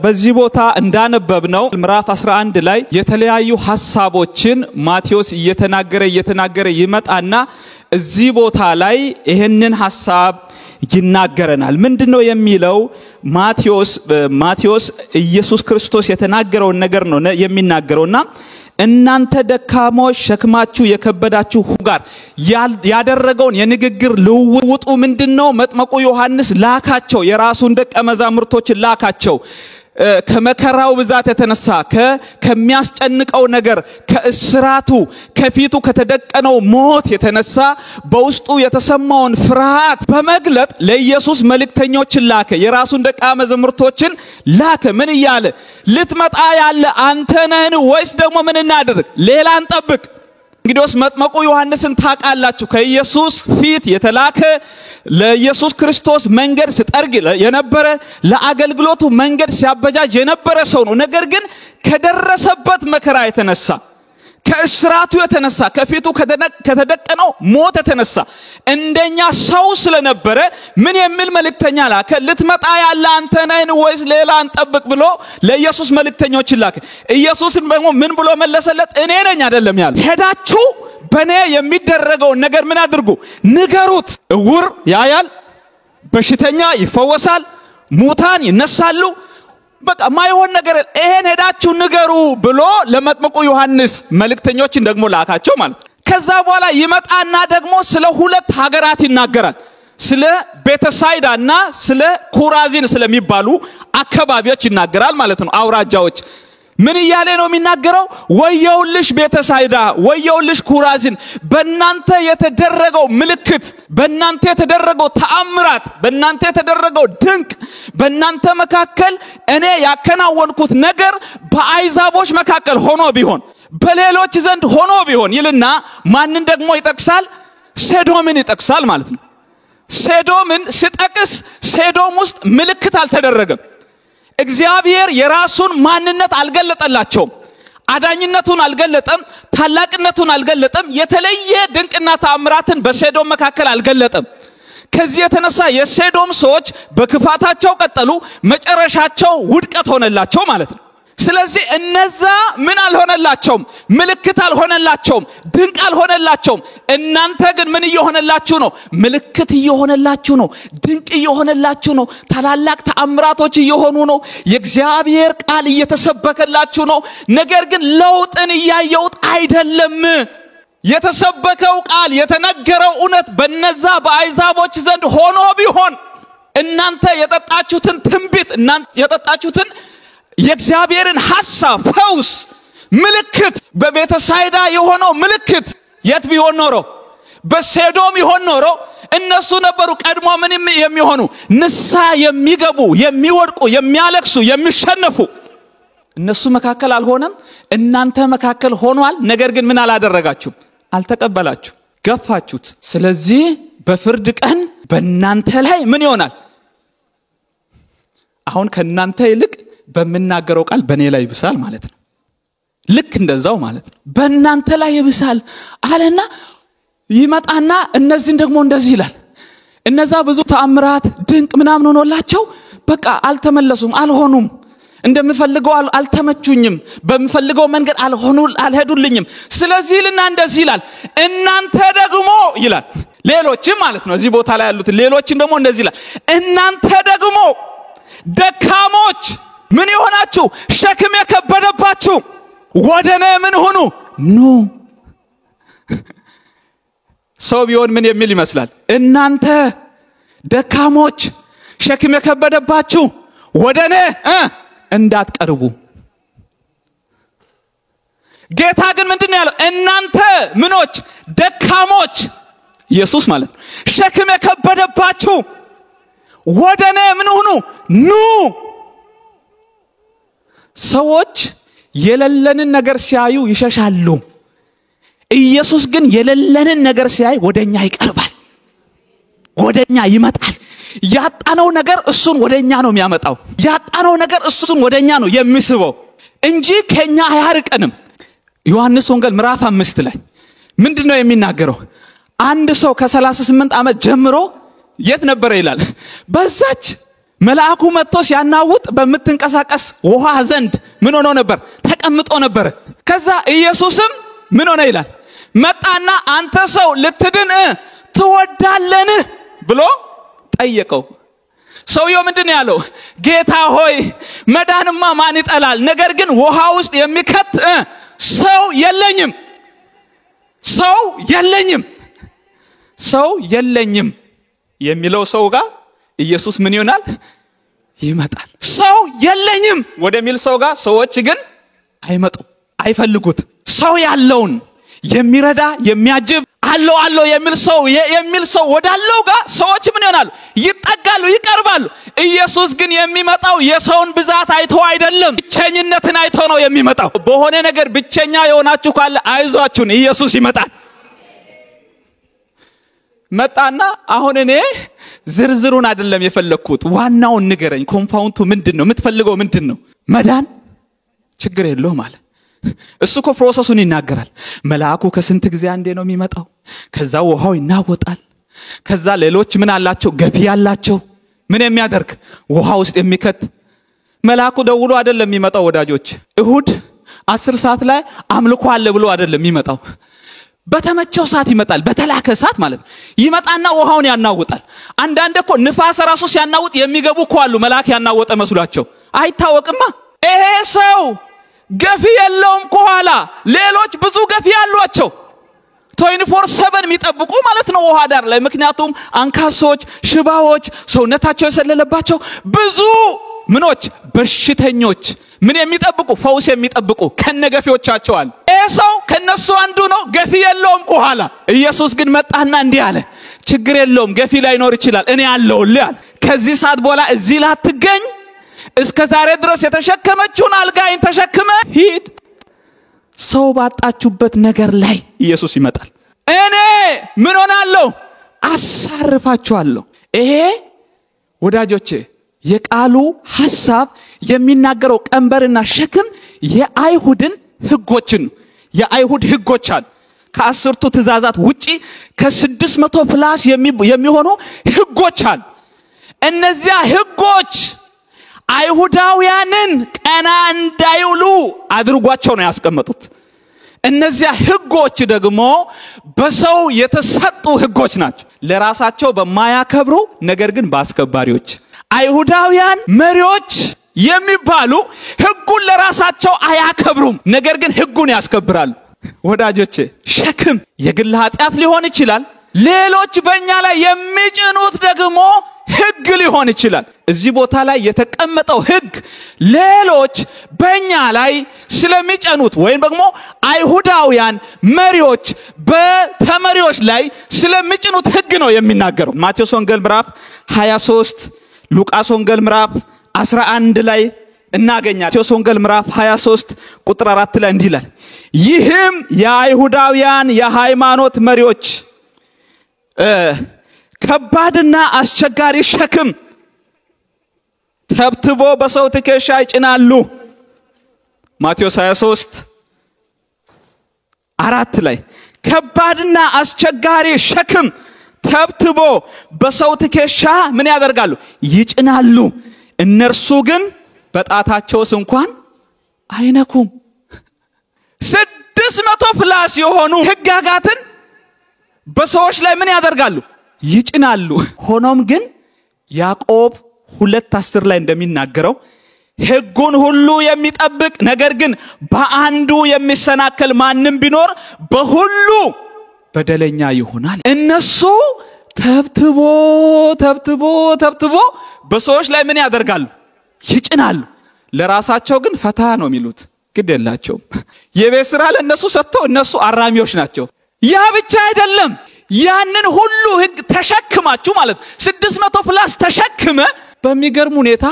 በዚህ ቦታ እንዳነበብነው ምዕራፍ 11 ላይ የተለያዩ ሐሳቦችን ማቴዎስ እየተናገረ ይመጣና እዚህ ቦታ ላይ ይሄንን ሐሳብ ይናገረናል። ምንድነው የሚለው? ማቴዎስ ኢየሱስ ክርስቶስ የተናገረውን ነገር ነው የሚናገረውና እናንተ ደካሞች ሸክማችሁ የከበዳችሁ ጋር ያደረገውን የንግግር ልውውጡ ምንድነው? መጥምቁ ዮሐንስ ላካቸው፣ የራሱን ደቀ መዛሙርቶችን ላካቸው። ከመከራው ብዛት የተነሳ ከሚያስጨንቀው ነገር ከእስራቱ ከፊቱ ከተደቀነው ሞት የተነሳ በውስጡ የተሰማውን ፍርሃት በመግለጥ ለኢየሱስ መልእክተኞችን ላከ፣ የራሱን ደቀ መዛሙርቶችን ላከ። ምን እያለ? ልትመጣ ያለ አንተ ነህን ወይስ ደግሞ ምን እናድርግ? ሌላ እንጠብቅ? እንግዲህ መጥምቁ ዮሐንስን ታውቃላችሁ። ከኢየሱስ ፊት የተላከ ለኢየሱስ ክርስቶስ መንገድ ሲጠርግ የነበረ ለአገልግሎቱ መንገድ ሲያበጃጅ የነበረ ሰው ነው። ነገር ግን ከደረሰበት መከራ የተነሳ ከእስራቱ የተነሳ ከፊቱ ከተደቀነው ሞት የተነሳ እንደኛ ሰው ስለነበረ ምን የሚል መልእክተኛ ላከ? ልትመጣ ያለ አንተ ነህን ወይስ ሌላ እንጠብቅ ብሎ ለኢየሱስ መልእክተኞች ላከ። ኢየሱስን ደግሞ ምን ብሎ መለሰለት? እኔ ነኝ አይደለም ያለ። ሄዳችሁ በኔ የሚደረገውን ነገር ምን አድርጉ? ንገሩት። እውር ያያል፣ በሽተኛ ይፈወሳል፣ ሙታን ይነሳሉ። በቃ ማይሆን ነገር ይሄን ሄዳችሁ ንገሩ ብሎ ለመጥምቁ ዮሐንስ መልእክተኞችን ደግሞ ላካቸው ማለት። ከዛ በኋላ ይመጣና ደግሞ ስለ ሁለት ሀገራት ይናገራል። ስለ ቤተሳይዳና ስለ ኩራዚን ስለሚባሉ አካባቢዎች ይናገራል ማለት ነው፣ አውራጃዎች። ምን እያለ ነው የሚናገረው? ወየውልሽ ቤተሳይዳ፣ ወየውልሽ ኩራዚን፣ በእናንተ የተደረገው ምልክት፣ በእናንተ የተደረገው ተአምራት፣ በእናንተ የተደረገው ድንቅ፣ በእናንተ መካከል እኔ ያከናወንኩት ነገር በአይዛቦች መካከል ሆኖ ቢሆን፣ በሌሎች ዘንድ ሆኖ ቢሆን ይልና ማንን ደግሞ ይጠቅሳል? ሶዶምን ይጠቅሳል ማለት ነው። ሶዶምን ሲጠቅስ ሶዶም ውስጥ ምልክት አልተደረገም። እግዚአብሔር የራሱን ማንነት አልገለጠላቸውም። አዳኝነቱን አልገለጠም፣ ታላቅነቱን አልገለጠም፣ የተለየ ድንቅና ተአምራትን በሶዶም መካከል አልገለጠም። ከዚህ የተነሳ የሶዶም ሰዎች በክፋታቸው ቀጠሉ፣ መጨረሻቸው ውድቀት ሆነላቸው ማለት ነው። ስለዚህ እነዛ ምን አልሆነላቸውም? ምልክት አልሆነላቸውም፣ ድንቅ አልሆነላቸውም። እናንተ ግን ምን እየሆነላችሁ ነው? ምልክት እየሆነላችሁ ነው፣ ድንቅ እየሆነላችሁ ነው፣ ታላላቅ ተአምራቶች እየሆኑ ነው፣ የእግዚአብሔር ቃል እየተሰበከላችሁ ነው። ነገር ግን ለውጥን እያየውት አይደለም። የተሰበከው ቃል የተነገረው እውነት በነዛ በአይዛቦች ዘንድ ሆኖ ቢሆን እናንተ የጠጣችሁትን ትንቢት፣ እናንተ የጠጣችሁትን የእግዚአብሔርን ሐሳብ፣ ፈውስ፣ ምልክት በቤተሳይዳ የሆነው ምልክት የት ቢሆን ኖሮ? በሶዶም ይሆን ኖሮ እነሱ ነበሩ ቀድሞ ምን የሚሆኑ? ንስሐ የሚገቡ፣ የሚወድቁ፣ የሚያለቅሱ፣ የሚሸነፉ። እነሱ መካከል አልሆነም፣ እናንተ መካከል ሆኗል። ነገር ግን ምን አላደረጋችሁም? አልተቀበላችሁ፣ ገፋችሁት። ስለዚህ በፍርድ ቀን በእናንተ ላይ ምን ይሆናል? አሁን ከእናንተ ይልቅ በመናገረው ቃል በኔ ላይ ይብሳል ማለት ነው። ልክ እንደዛው ማለት ነው። በእናንተ ላይ ይብሳል አለና ይመጣና እነዚህን ደግሞ እንደዚህ ይላል። እነዛ ብዙ ተአምራት ድንቅ ምናምን ሆኖላቸው በቃ አልተመለሱም፣ አልሆኑም፣ እንደምፈልገው አልተመቹኝም፣ በምፈልገው መንገድ አልሄዱልኝም። ስለዚህ ልና እንደዚህ ይላል፣ እናንተ ደግሞ ይላል፣ ሌሎችም ማለት ነው እዚህ ቦታ ላይ ያሉት ሌሎችን ደግሞ እንደዚህ ይላል፣ እናንተ ደግሞ ደካሞች ምን ይሆናችሁ? ሸክም የከበደባችሁ ወደኔ ምን ሆኑ? ኑ። ሰው ቢሆን ምን የሚል ይመስላል? እናንተ ደካሞች ሸክም የከበደባችሁ ወደኔ እንዳትቀርቡ። ጌታ ግን ምንድነው ያለው? እናንተ ምኖች? ደካሞች። ኢየሱስ ማለት ነው። ሸክም የከበደባችሁ ወደኔ ምን ሆኑ? ኑ። ሰዎች የሌለንን ነገር ሲያዩ ይሸሻሉ። ኢየሱስ ግን የሌለንን ነገር ሲያይ ወደኛ ይቀርባል፣ ወደኛ ይመጣል። ያጣነው ነገር እሱን ወደኛ ነው የሚያመጣው። ያጣነው ነገር እሱን ወደኛ ነው የሚስበው እንጂ ከኛ አያርቀንም። ዮሐንስ ወንጌል ምዕራፍ 5 ላይ ምንድነው የሚናገረው? አንድ ሰው ከ38 ዓመት ጀምሮ የት ነበር ይላል? በዛች መልአኩ መጥቶ ሲያናውጥ በመትንቀሳቀስ ውሃ ዘንድ ምን ሆኖ ነበር? ተቀምጦ ነበር። ከዛ ኢየሱስም ምን ሆነ ይላል? መጣና አንተ ሰው ልትድን ትወዳለህ ብሎ ጠየቀው። ሰውየው ምንድነው ያለው? ጌታ ሆይ መዳንማ ማን ይጠላል? ነገር ግን ውሃ ውስጥ የሚከት ሰው የለኝም። ሰው የለኝም የሚለው ሰው ጋር ኢየሱስ ምን ይሆናል? ይመጣል። ሰው የለኝም ወደሚል ሰው ጋር ሰዎች ግን አይመጡም፣ አይፈልጉት። ሰው ያለውን የሚረዳ የሚያጅብ አለው የሚል ሰው ወዳለው ጋር ሰዎች ምን ይሆናሉ? ይጠጋሉ፣ ይቀርባሉ። ኢየሱስ ግን የሚመጣው የሰውን ብዛት አይቶ አይደለም፣ ብቸኝነትን አይቶ ነው የሚመጣው። በሆነ ነገር ብቸኛ የሆናችሁ ካለ አይዟችሁን፣ ኢየሱስ ይመጣል። መጣና አሁን እኔ ዝርዝሩን አይደለም የፈለኩት፣ ዋናውን ንገረኝ። ኮምፓውንቱ ምንድነው? የምትፈልገው ምንድነው? መዳን ችግር የለው ማለት እሱ እኮ ፕሮሰሱን ይናገራል። መልአኩ ከስንት ጊዜ አንዴ ነው የሚመጣው። ከዛ ውሃው ይናወጣል። ከዛ ሌሎች ምን አላቸው? ገፊ ያላቸው ምን የሚያደርግ ውሃ ውስጥ የሚከት። መልአኩ ደውሎ አይደለም የሚመጣው ወዳጆች። እሁድ 10 ሰዓት ላይ አምልኮ አለ ብሎ አይደለም የሚመጣው። በተመቸው ሰዓት ይመጣል፣ በተላከ ሰዓት ማለት ይመጣና ውሃውን ያናውጣል። አንዳንድ እኮ ንፋስ ራሱ ሲያናውጥ የሚገቡ እኮ አሉ፣ መልአክ ያናወጠ መስሏቸው። አይታወቅማ። ይሄ ሰው ገፊ የለውም ከኋላ ሌሎች ብዙ ገፊ ያሏቸው 24/7 የሚጠብቁ ማለት ነው ውሃ ዳር ላይ። ምክንያቱም አንካሶች፣ ሽባዎች፣ ሰውነታቸው የሰለለባቸው ብዙ ምኖች በሽተኞች ምን የሚጠብቁ? ፈውስ የሚጠብቁ ከነገፊዎቻቸው አለ። ይሄ ሰው ከነሱ አንዱ ነው፣ ገፊ የለውም ከኋላ። ኢየሱስ ግን መጣና እንዲህ አለ፣ ችግር የለውም ገፊ ላይኖር ይችላል፣ እኔ አለሁልህ አለ። ከዚህ ሰዓት በኋላ እዚህ ላትገኝ፣ እስከ ዛሬ ድረስ የተሸከመችውን አልጋይን ተሸክመ ሂድ። ሰው ባጣችሁበት ነገር ላይ ኢየሱስ ይመጣል። እኔ ምን ሆናለሁ? አሳርፋችኋለሁ። ይሄ ወዳጆቼ የቃሉ ሐሳብ የሚናገረው ቀንበርና ሸክም የአይሁድን ህጎችን የአይሁድ ህጎች አሉ። ከ10ቱ ትእዛዛት ውጪ ከ600 ፕላስ የሚሆኑ ህጎች አሉ። እነዚያ ህጎች አይሁዳውያንን ቀና እንዳይውሉ አድርጓቸው ነው ያስቀመጡት። እነዚያ ህጎች ደግሞ በሰው የተሰጡ ህጎች ናቸው፣ ለራሳቸው በማያከብሩ ነገር ግን በአስከባሪዎች። አይሁዳውያን መሪዎች የሚባሉ ህጉን ለራሳቸው አያከብሩም፣ ነገር ግን ህጉን ያስከብራሉ። ወዳጆቼ ሸክም የግል ኃጢአት ሊሆን ይችላል፣ ሌሎች በእኛ ላይ የሚጭኑት ደግሞ ህግ ሊሆን ይችላል። እዚህ ቦታ ላይ የተቀመጠው ህግ ሌሎች በእኛ ላይ ስለሚጭኑት ወይም ደግሞ አይሁዳውያን መሪዎች በተመሪዎች ላይ ስለሚጭኑት ህግ ነው የሚናገረው። ማቴዎስ ወንጌል ምዕራፍ 23 ሉቃስ ወንጌል ምዕራፍ 11 ላይ እናገኛለን። ማቴዎስ ወንጌል ምዕራፍ 23 ቁጥር 4 ላይ እንዲህ ይላል፣ ይህም የአይሁዳውያን የሃይማኖት መሪዎች ከባድና አስቸጋሪ ሸክም ተብትቦ በሰው ትከሻ ይጭናሉ። ማቴዎስ 23 4 ላይ ከባድና አስቸጋሪ ሸክም ተብትቦ በሰው ትከሻ ምን ያደርጋሉ? ይጭናሉ። እነርሱ ግን በጣታቸውስ እንኳን አይነኩም። 600 ፕላስ የሆኑ ህጋጋትን በሰዎች ላይ ምን ያደርጋሉ? ይጭናሉ። ሆኖም ግን ያዕቆብ 2:10 ላይ እንደሚናገረው ህጉን ሁሉ የሚጠብቅ ነገር ግን በአንዱ የሚሰናከል ማንም ቢኖር በሁሉ በደለኛ ይሆናል። እነሱ ተብትቦ በሰዎች ላይ ምን ያደርጋሉ? ይጭናሉ። ለራሳቸው ግን ፈታ ነው የሚሉት፣ ግድ የላቸውም። የቤት ስራ ለነሱ ሰጥተው እነሱ አራሚዎች ናቸው። ያ ብቻ አይደለም፣ ያንን ሁሉ ህግ ተሸክማችሁ ማለት 600 ፕላስ ተሸክመ በሚገርም ሁኔታ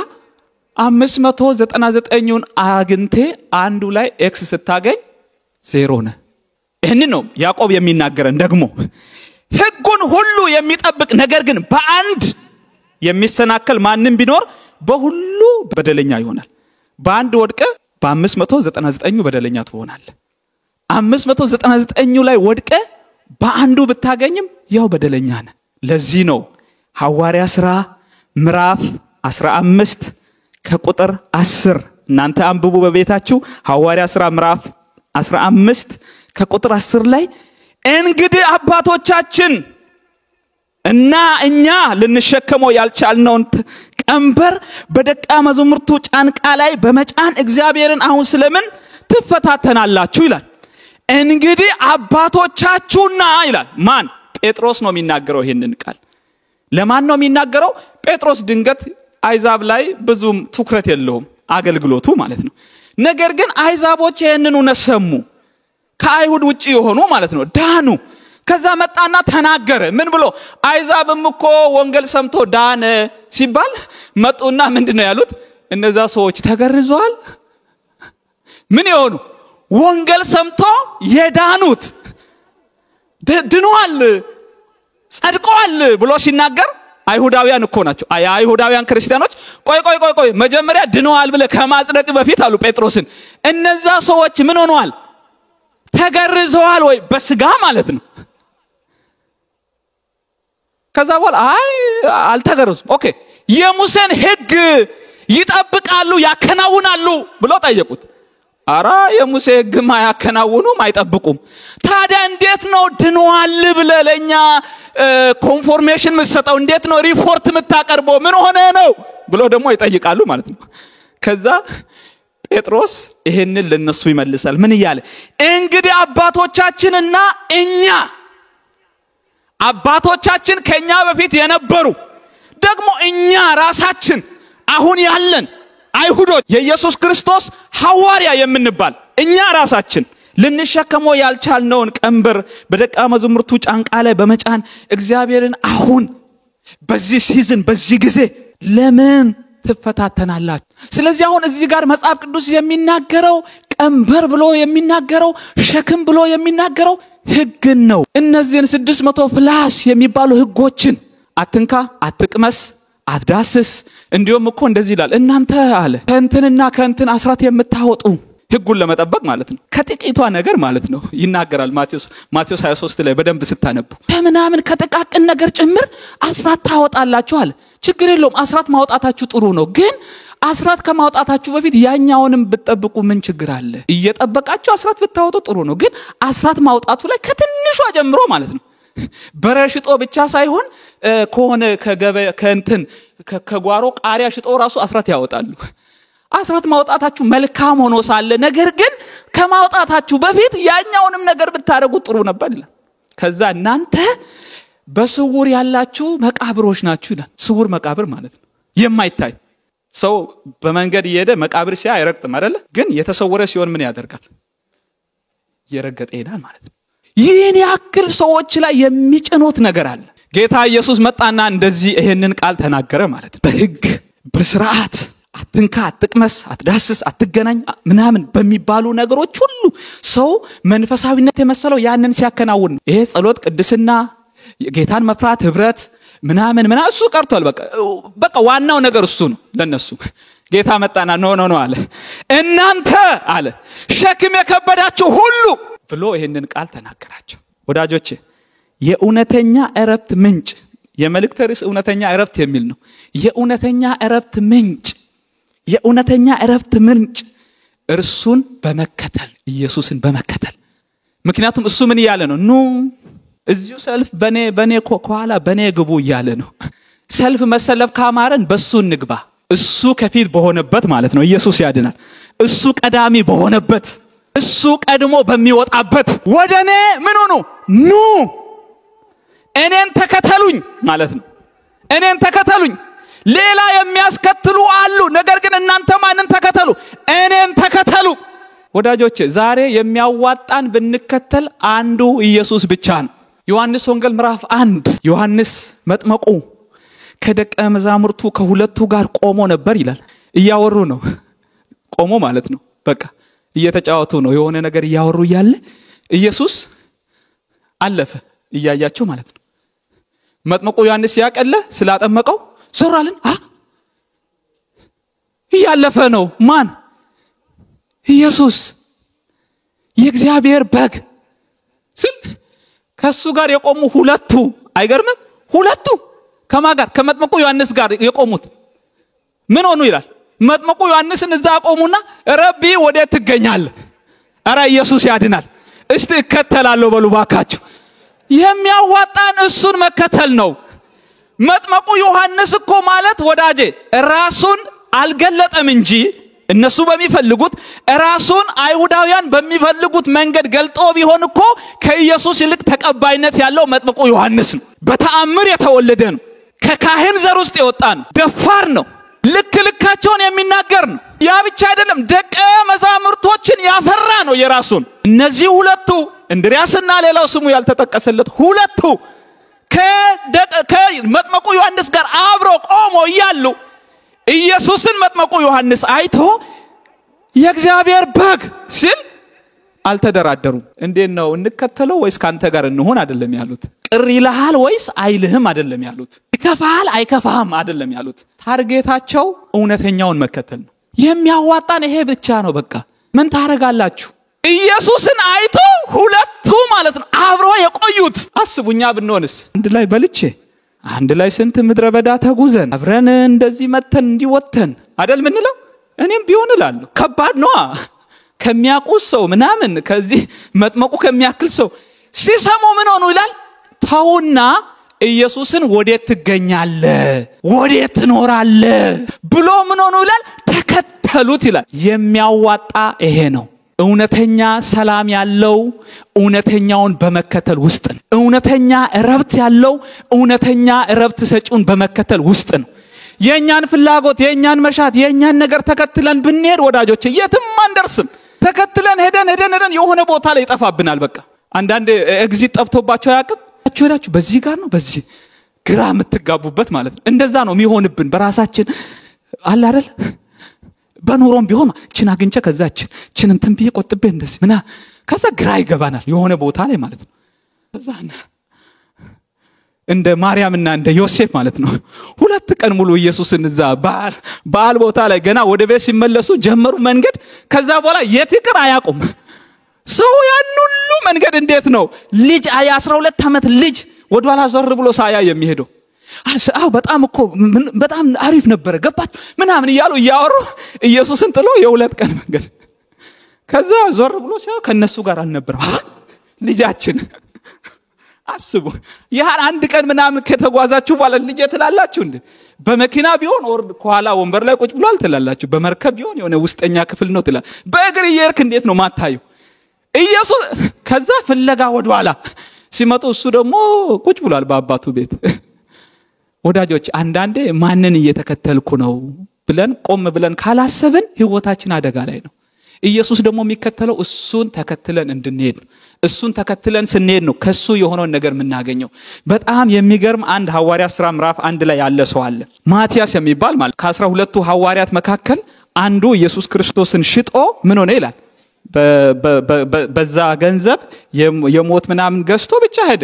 599ን አግንቴ አንዱ ላይ ኤክስ ስታገኝ 0 ነው። ይሄንን ነው ያዕቆብ የሚናገረን። ደግሞ ህጉን ሁሉ የሚጠብቅ ነገር ግን በአንድ የሚሰናከል ማንም ቢኖር በሁሉ በደለኛ ይሆናል። በአንድ ወድቀ በ599 በደለኛ ትሆናለህ። 599 ላይ ወድቀ በአንዱ ብታገኝም ያው በደለኛ ነህ። ለዚህ ነው ሐዋርያ ሥራ ምዕራፍ 15 ከቁጥር 10 እናንተ አንብቡ በቤታችሁ። ሐዋርያት ሥራ ምዕራፍ 15 ከቁጥር 10 ላይ እንግዲህ አባቶቻችን እና እኛ ልንሸከመው ያልቻልነውን ቀንበር በደቀ መዛሙርቱ ጫንቃ ላይ በመጫን እግዚአብሔርን አሁን ስለምን ትፈታተናላችሁ ይላል። እንግዲህ አባቶቻችሁና ይላል። ማን? ጴጥሮስ ነው የሚናገረው ይሄንን ቃል። ለማን ነው የሚናገረው? ጴጥሮስ ድንገት አይዛብ ላይ ብዙም ትኩረት የለውም አገልግሎቱ ማለት ነው። ነገር ግን አይዛቦች ይሄንን ሰሙ። ከአይሁድ ውጪ የሆኑ ማለት ነው ዳኑ። ከዛ መጣና ተናገረ። ምን ብሎ? አይዛብም እኮ ወንጌል ሰምቶ ዳነ ሲባል መጡና ምንድነው ያሉት? እነዛ ሰዎች ተገርዘዋል። ምን የሆኑ? ወንጌል ሰምቶ የዳኑት ድነዋል፣ ጸድቀዋል ብሎ ሲናገር አይሁዳውያን እኮ ናቸው። አይሁዳውያን ክርስቲያኖች ቆይ መጀመሪያ ድነዋል ብለ ከማጽደቅ በፊት አሉ ጴጥሮስን፣ እነዛ ሰዎች ምን ሆነዋል? ተገርዘዋል ወይ? በስጋ ማለት ነው። ከዛ በኋላ አልተገረዙም። ኦኬ የሙሴን ሕግ ይጠብቃሉ ያከናውናሉ ብሎ ጠየቁት። አራ የሙሴ ሕግማ ያከናውኑም አይጠብቁም። ታዲያ እንዴት ነው ድነዋል ብለ ለኛ ኮንፎርሜሽን መስጠው? እንዴት ነው ሪፖርት የምታቀርበው? ምን ሆነ ነው ብሎ ደግሞ ይጠይቃሉ ማለት ነው። ከዛ ጴጥሮስ ይሄንን ለነሱ ይመልሳል። ምን ይያለ? እንግዲህ አባቶቻችንና እኛ አባቶቻችን ከኛ በፊት የነበሩ ደግሞ እኛ ራሳችን አሁን ያለን አይሁዶች የኢየሱስ ክርስቶስ ሐዋርያ የምንባል እኛ ራሳችን ልንሸከመው ያልቻልነውን ቀንበር በደቀ መዛሙርቱ ጫንቃ ላይ በመጫን እግዚአብሔርን አሁን በዚህ ሲዝን በዚህ ጊዜ ለምን ትፈታተናላችሁ? ስለዚህ አሁን እዚህ ጋር መጽሐፍ ቅዱስ የሚናገረው ቀንበር ብሎ የሚናገረው ሸክም ብሎ የሚናገረው ሕግን ነው። እነዚህን 600 ፕላስ የሚባሉ ሕጎችን አትንካ፣ አትቅመስ፣ አትዳስስ። እንዲሁም እኮ እንደዚህ ይላል፣ እናንተ አለ ከእንትንና ከእንትን አስራት የምታወጡ ሕጉን ለመጠበቅ ማለት ነው። ከጥቂቷ ነገር ማለት ነው ይናገራል። ማቴዎስ 23 ላይ በደንብ ስታነቡ ከምናምን ከጥቃቅን ነገር ጭምር አስራት ታወጣላችሁ አለ። ችግር የለውም አስራት ማውጣታችሁ ጥሩ ነው። ግን አስራት ከማውጣታችሁ በፊት ያኛውንም ብትጠብቁ ምን ችግር አለ? እየጠበቃችሁ አስራት ብታወጡ ጥሩ ነው። ግን አስራት ማውጣቱ ላይ ከትንሿ ጀምሮ ማለት ነው በረሽጦ ብቻ ሳይሆን ከሆነ ከእንትን ከጓሮ ቃሪያ ሽጦ ራሱ አስራት ያወጣሉ። አስራት ማውጣታችሁ መልካም ሆኖ ሳለ ነገር ግን ከማውጣታችሁ በፊት ያኛውንም ነገር ብታደርጉ ጥሩ ነበር ይላል። ከዛ እናንተ በስውር ያላችሁ መቃብሮች ናችሁ ይላል። ስውር መቃብር ማለት ነው የማይታይ ሰው በመንገድ እየሄደ መቃብር ሲያ አይረግጥም አይደለ? ግን የተሰወረ ሲሆን ምን ያደርጋል? እየረገጠ ይሄዳል ማለት ነው። ይህን ያክል ሰዎች ላይ የሚጭኑት ነገር አለ። ጌታ ኢየሱስ መጣና እንደዚህ ይሄንን ቃል ተናገረ ማለት ነው። በሕግ በስርዓት አትንካ፣ አትቅመስ፣ አትዳስስ፣ አትገናኝ ምናምን በሚባሉ ነገሮች ሁሉ ሰው መንፈሳዊነት የመሰለው ያንን ሲያከናውን ነው። ይሄ ጸሎት፣ ቅድስና፣ ጌታን መፍራት፣ ህብረት ምናምን እሱ ቀርቷል። በቃ ዋናው ነገር እሱ ነው ለነሱ። ጌታ መጣና ኖ አለ፣ እናንተ አለ ሸክም የከበዳችሁ ሁሉ ብሎ ይሄንን ቃል ተናገራቸው። ወዳጆቼ የእውነተኛ ዕረፍት ምንጭ የመልእክት ርዕስ እውነተኛ ዕረፍት የሚል ነው። የእውነተኛ ዕረፍት ምንጭ እርሱን በመከተል ኢየሱስን በመከተል። ምክንያቱም እሱ ምን እያለ ነው? ኑ እዚሁ ሰልፍ በኔ ከኋላ በኔ ግቡ እያለ ነው። ሰልፍ መሰለፍ ካማረን በሱ እንግባ። እሱ ከፊት በሆነበት ማለት ነው ኢየሱስ ያድናል። እሱ ቀዳሚ በሆነበት፣ እሱ ቀድሞ በሚወጣበት ወደኔ ምን ሆኑ ኑ እኔን ተከተሉኝ ማለት ነው። እኔን ተከተሉኝ። ሌላ የሚያስከትሉ አሉ። ነገር ግን እናንተ ማንን ተከተሉ? እኔን ተከተሉ። ወዳጆቼ ዛሬ የሚያዋጣን ብንከተል አንዱ ኢየሱስ ብቻ ነው። ዮሐንስ ወንጌል ምዕራፍ 1 ዮሐንስ መጥምቁ ከደቀ መዛሙርቱ ከሁለቱ ጋር ቆሞ ነበር ይላል። እያወሩ ነው። ቆሞ ማለት ነው በቃ እየተጫወቱ ነው። የሆነ ነገር እያወሩ እያለ ኢየሱስ አለፈ እያያቸው ማለት ነው። መጥምቁ ዮሐንስ ያቀለ ስላጠመቀው ዞራልን እያለፈ ነው። ማን? ኢየሱስ የእግዚአብሔር በግ ስል ከሱ ጋር የቆሙ ሁለቱ አይገርምም? ሁለቱ ከማን ጋር? ከመጥምቁ ዮሐንስ ጋር የቆሙት ምን ሆኑ ይላል መጥምቁ ዮሐንስን እዛ ቆሙና ረቢ ወዴት ትገኛለህ? አረ ኢየሱስ ያድናል እስቲ እከተላለሁ በሉ ባካችሁ። የሚያዋጣን እሱን መከተል ነው። መጥምቁ ዮሐንስ እኮ ማለት ወዳጄ ራሱን አልገለጠም እንጂ እነሱ በሚፈልጉት ራሱን አይሁዳውያን በሚፈልጉት መንገድ ገልጦ ቢሆን እኮ ከኢየሱስ ይልቅ ተቀባይነት ያለው መጥምቁ ዮሐንስ ነው። በተአምር የተወለደ ነው። ከካህን ዘር ውስጥ የወጣ ነው። ደፋር ነው። ልካቸውን የሚናገር ነው። ያ ብቻ አይደለም ደቀ መዛሙርቶችን ያፈራ ነው የራሱን። እነዚህ ሁለቱ እንድሪያስና ሌላው ስሙ ያልተጠቀሰለት ሁለቱ ከመጥምቁ ዮሐንስ ጋር አብሮ ቆሞ እያሉ ኢየሱስን መጥምቁ ዮሐንስ አይቶ የእግዚአብሔር በግ ሲል አልተደራደሩም። እንዴት ነው እንከተለው ወይስ ካንተ ጋር እንሆን አይደለም ያሉት። ቅር ይልሃል ወይስ አይልህም አይደለም ያሉት። ይከፋል አይከፋህም አይደለም ያሉት። ታርጌታቸው እውነተኛውን መከተል ነው። የሚያዋጣን ይሄ ብቻ ነው። በቃ ምን ታረጋላችሁ? ኢየሱስን አይቶ ሁለቱ ማለት ነው አብሮ የቆዩት። አስቡኛ ብንሆንስ አንድ ላይ በልቼ አንድ ላይ ስንት ምድረ በዳ ተጉዘን አብረን እንደዚህ መተን እንዲወተን አይደል ምንለው? እኔም ቢሆን እላለሁ ከባድ ነው። ከሚያውቁት ሰው ምናምን ከዚህ መጥምቁ ከሚያክል ሰው ሲሰሙ ምን ሆኑ ይላል? ታውና ኢየሱስን ወዴት ትገኛለህ ወዴት ትኖራለህ ብሎ ምን ሆኑ ይላል? ተከተሉት ይላል። የሚያዋጣ ይሄ ነው። እውነተኛ ሰላም ያለው እውነተኛውን በመከተል ውስጥ ነው። እውነተኛ እረፍት ያለው እውነተኛ እረፍት ሰጪውን በመከተል ውስጥ ነው። የኛን ፍላጎት የኛን መሻት የኛን ነገር ተከትለን ብንሄድ ወዳጆች የትም አንደርስም። ተከትለን ሄደን የሆነ ቦታ ላይ ይጠፋብናል። በቃ አንዳንድ ኤግዚት ጠፍቶባቸው ያቅም አቸራችሁ በዚህ ጋር ነው በዚህ ግራ የምትጋቡበት ማለት ነው። እንደዛ ነው የሚሆንብን በራሳችን አለ አይደል? በኑሮም ቢሆን ችን አግኝቼ ከዛችን ችን እንትን ብዬ ቆጥቤ እንደዚህ ምና ከዛ ግራ ይገባናል የሆነ ቦታ ላይ ማለት ነው። ከዛ እንደ ማርያምና እንደ ዮሴፍ ማለት ነው 2 ቀን ሙሉ ኢየሱስን እዛ ባል ቦታ ላይ ገና ወደ ቤት ሲመለሱ ጀመሩ መንገድ። ከዛ በኋላ የት ይቅር አያቁም። ሰው ያን ሁሉ መንገድ እንዴት ነው ልጅ 12 ዓመት ልጅ ወደኋላ ዞር ብሎ ሳያ የሚሄደው? በጣም እኮ በጣም አሪፍ ነበር ገባች ምናምን እያወሩ ኢየሱስን ጥሎ የ2 ቀን መንገድ ከዛ ዞር ብሎ ሲያው ከነሱ ጋር አልነበረም ልጃችን። አስቡ ያን አንድ ቀን ምናምን ከተጓዛችሁ በኋላ ልጅ ትላላችሁ እንዴ? በመኪና ቢሆን ወርድ ከኋላ ወንበር ላይ ቁጭ ብሏል ትላላችሁ። በመርከብ ቢሆን የሆነ ውስጠኛ ክፍል ነው ትላ። በእግር እየሄድክ እንዴት ነው ማታዩ? ኢየሱስ ከዛ ፍለጋ ወደኋላ ሲመጡ እሱ ደግሞ ቁጭ ብሏል በአባቱ ቤት። ወዳጆች አንዳንዴ ማንን እየተከተልኩ ነው ብለን ቆም ብለን ካላሰብን ህይወታችን አደጋ ላይ ነው። ኢየሱስ ደግሞ የሚከተለው እሱን ተከትለን እንድንሄድ ነው። እሱን ተከትለን ስንሄድ ነው ከሱ የሆነውን ነገር የምናገኘው። በጣም የሚገርም አንድ ሐዋርያ ሥራ ምዕራፍ 1 ላይ ያለ ሰው አለ ማቲያስ የሚባል ማለት ከ12ቱ ሐዋርያት መካከል አንዱ ኢየሱስ ክርስቶስን ሽጦ ምን ሆነ ይላል በዛ ገንዘብ የሞት ምናምን ገዝቶ ብቻ ሄደ።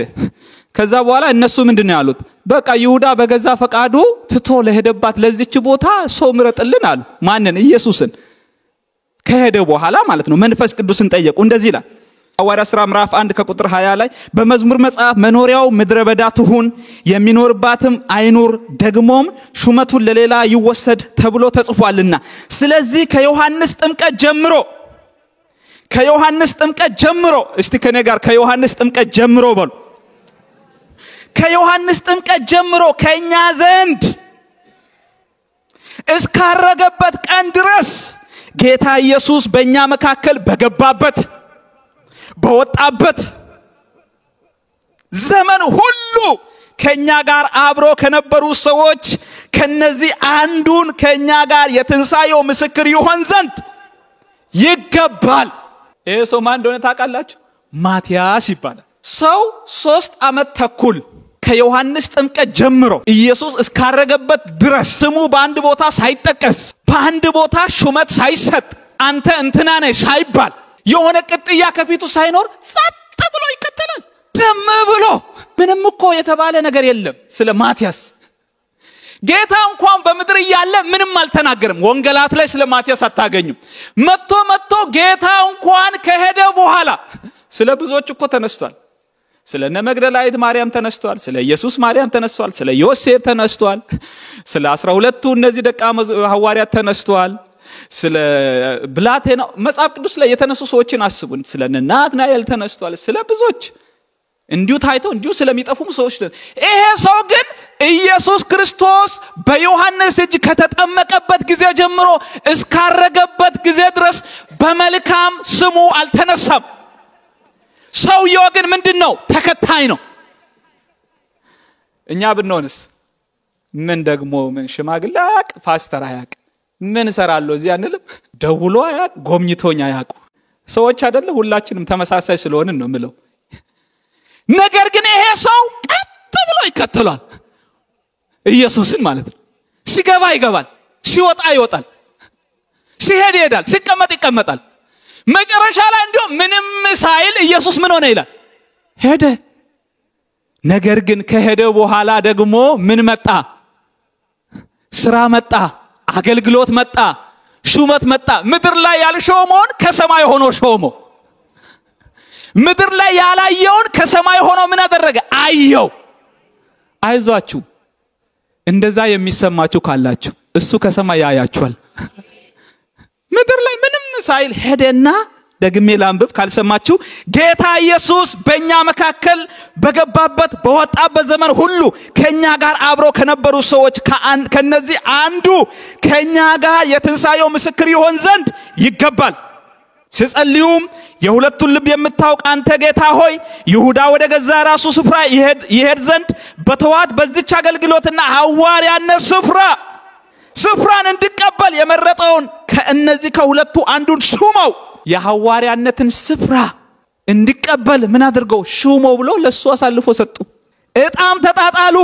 ከዛ በኋላ እነሱ ምንድነው ያሉት? በቃ ይሁዳ በገዛ ፈቃዱ ትቶ ለሄደባት ለዚች ቦታ ሰው ምረጥልን አሉ። ማንን? ኢየሱስን። ከሄደ በኋላ ማለት ነው መንፈስ ቅዱስን ጠየቁ። እንደዚህ ይላል ሐዋርያ ሥራ ምዕራፍ 1 ከቁጥር 20 ላይ በመዝሙር መጽሐፍ መኖሪያው ምድረ በዳ ትሁን የሚኖርባትም አይኑር ደግሞም ሹመቱን ለሌላ ይወሰድ ተብሎ ተጽፏልና ስለዚህ ከዮሐንስ ጥምቀት ጀምሮ እስቲ ከኔ ጋር ከዮሐንስ ጥምቀት ጀምሮ በሉ። ከዮሐንስ ጥምቀት ጀምሮ ከኛ ዘንድ እስካረገበት ቀን ድረስ ጌታ ኢየሱስ በእኛ መካከል በገባበት በወጣበት ዘመን ሁሉ ከኛ ጋር አብሮ ከነበሩ ሰዎች ከነዚህ አንዱን ከኛ ጋር የትንሳኤው ምስክር ይሆን ዘንድ ይገባል። ይሄ ሰው ማን እንደሆነ ታውቃላችሁ? ማቲያስ ይባላል። ሰው 3 ዓመት ተኩል ከዮሐንስ ጥምቀት ጀምሮ ኢየሱስ እስካረገበት ድረስ ስሙ በአንድ ቦታ ሳይጠቀስ በአንድ ቦታ ሹመት ሳይሰጥ አንተ እንትና ነህ ሳይባል የሆነ ቅጥያ ከፊቱ ሳይኖር ጸጥ ብሎ ይከተላል። ዝም ብሎ ምንም እኮ የተባለ ነገር የለም ስለ ማቲያስ። ጌታ እንኳን በምድር ያለ ምንም አልተናገረም። ወንጌላት ላይ ስለ ማቲያስ አታገኙም። መጥቶ ጌታ እንኳን ከሄደ በኋላ ስለ ብዙዎች እኮ ተነስቷል። ስለነ መግደላዊት ማርያም ተነስቷል፣ ስለ ኢየሱስ ማርያም ተነስቷል፣ ስለ ዮሴፍ ተነስቷል፣ ስለ 12ቱ እነዚህ ደቀ ሐዋርያት ተነስቷል፣ ስለ ብላቴና መጽሐፍ ቅዱስ ላይ የተነሱ ሰዎችን አስቡን። ስለ ናትናኤል ተነስቷል፣ ስለ ብዙዎች እንዲሁ ታይቶ እንዲሁ ስለሚጠፉም ሰዎች። ይሄ ሰው ግን ኢየሱስ ክርስቶስ በዮሐንስ እጅ ከተጠመቀበት ጊዜ ጀምሮ እስካረገበት ጊዜ ድረስ በመልካም ስሙ አልተነሳም። ሰውየው ግን ምንድነው? ተከታይ ነው። እኛ ብንሆንስ ምን ደግሞ ምን ሽማግሌ አያቅ፣ ፓስተር አያቅ፣ ምን ሰራለው እዚህ አንልም? ደውሎ አያቅ፣ ጎብኝቶኛ አያቁ ሰዎች አይደለ? ሁላችንም ተመሳሳይ ስለሆንን ነው ምለው። ነገር ግን ይሄ ሰው ቀጥ ብሎ ይከተላል ኢየሱስን ማለት ነው። ሲገባ ይገባል፣ ሲወጣ ይወጣል፣ ሲሄድ ይሄዳል፣ ሲቀመጥ ይቀመጣል። መጨረሻ ላይ እንዲሁ ምንም ሳይል ኢየሱስ ምን ሆነ ይላል? ሄደ። ነገር ግን ከሄደ በኋላ ደግሞ ምን መጣ? ስራ መጣ፣ አገልግሎት መጣ፣ ሹመት መጣ። ምድር ላይ ያልሾመውን ከሰማይ ሆኖ ሾመው። ምድር ላይ ያላየውን ከሰማይ ሆኖ ምን አደረገ? አየው። አይዟችሁ እንደዛ የሚሰማችሁ ካላችሁ እሱ ከሰማይ ያያችኋል። ምድር ላይ ምንም ሳይል ሄደና ደግሜ ላንብብ ካልሰማችሁ ጌታ ኢየሱስ በእኛ መካከል በገባበት በወጣበት ዘመን ሁሉ ከኛ ጋር አብሮ ከነበሩ ሰዎች ከነዚህ አንዱ ከኛ ጋር የትንሣኤው ምስክር ይሆን ዘንድ ይገባል። ሲጸልዩም የሁለቱን ልብ የምታውቅ አንተ ጌታ ሆይ ይሁዳ ወደ ገዛ ራሱ ስፍራ ይሄድ ዘንድ በተዋት በዚች አገልግሎትና ሐዋርያነት ስፍራን እንዲቀበል የመረጠውን ከእነዚህ ከሁለቱ አንዱን ሹመው። የሐዋርያነትን ስፍራ እንዲቀበል ምን አድርገው? ሹመው ብሎ ለሱ አሳልፎ ሰጡ። እጣም ተጣጣሉ።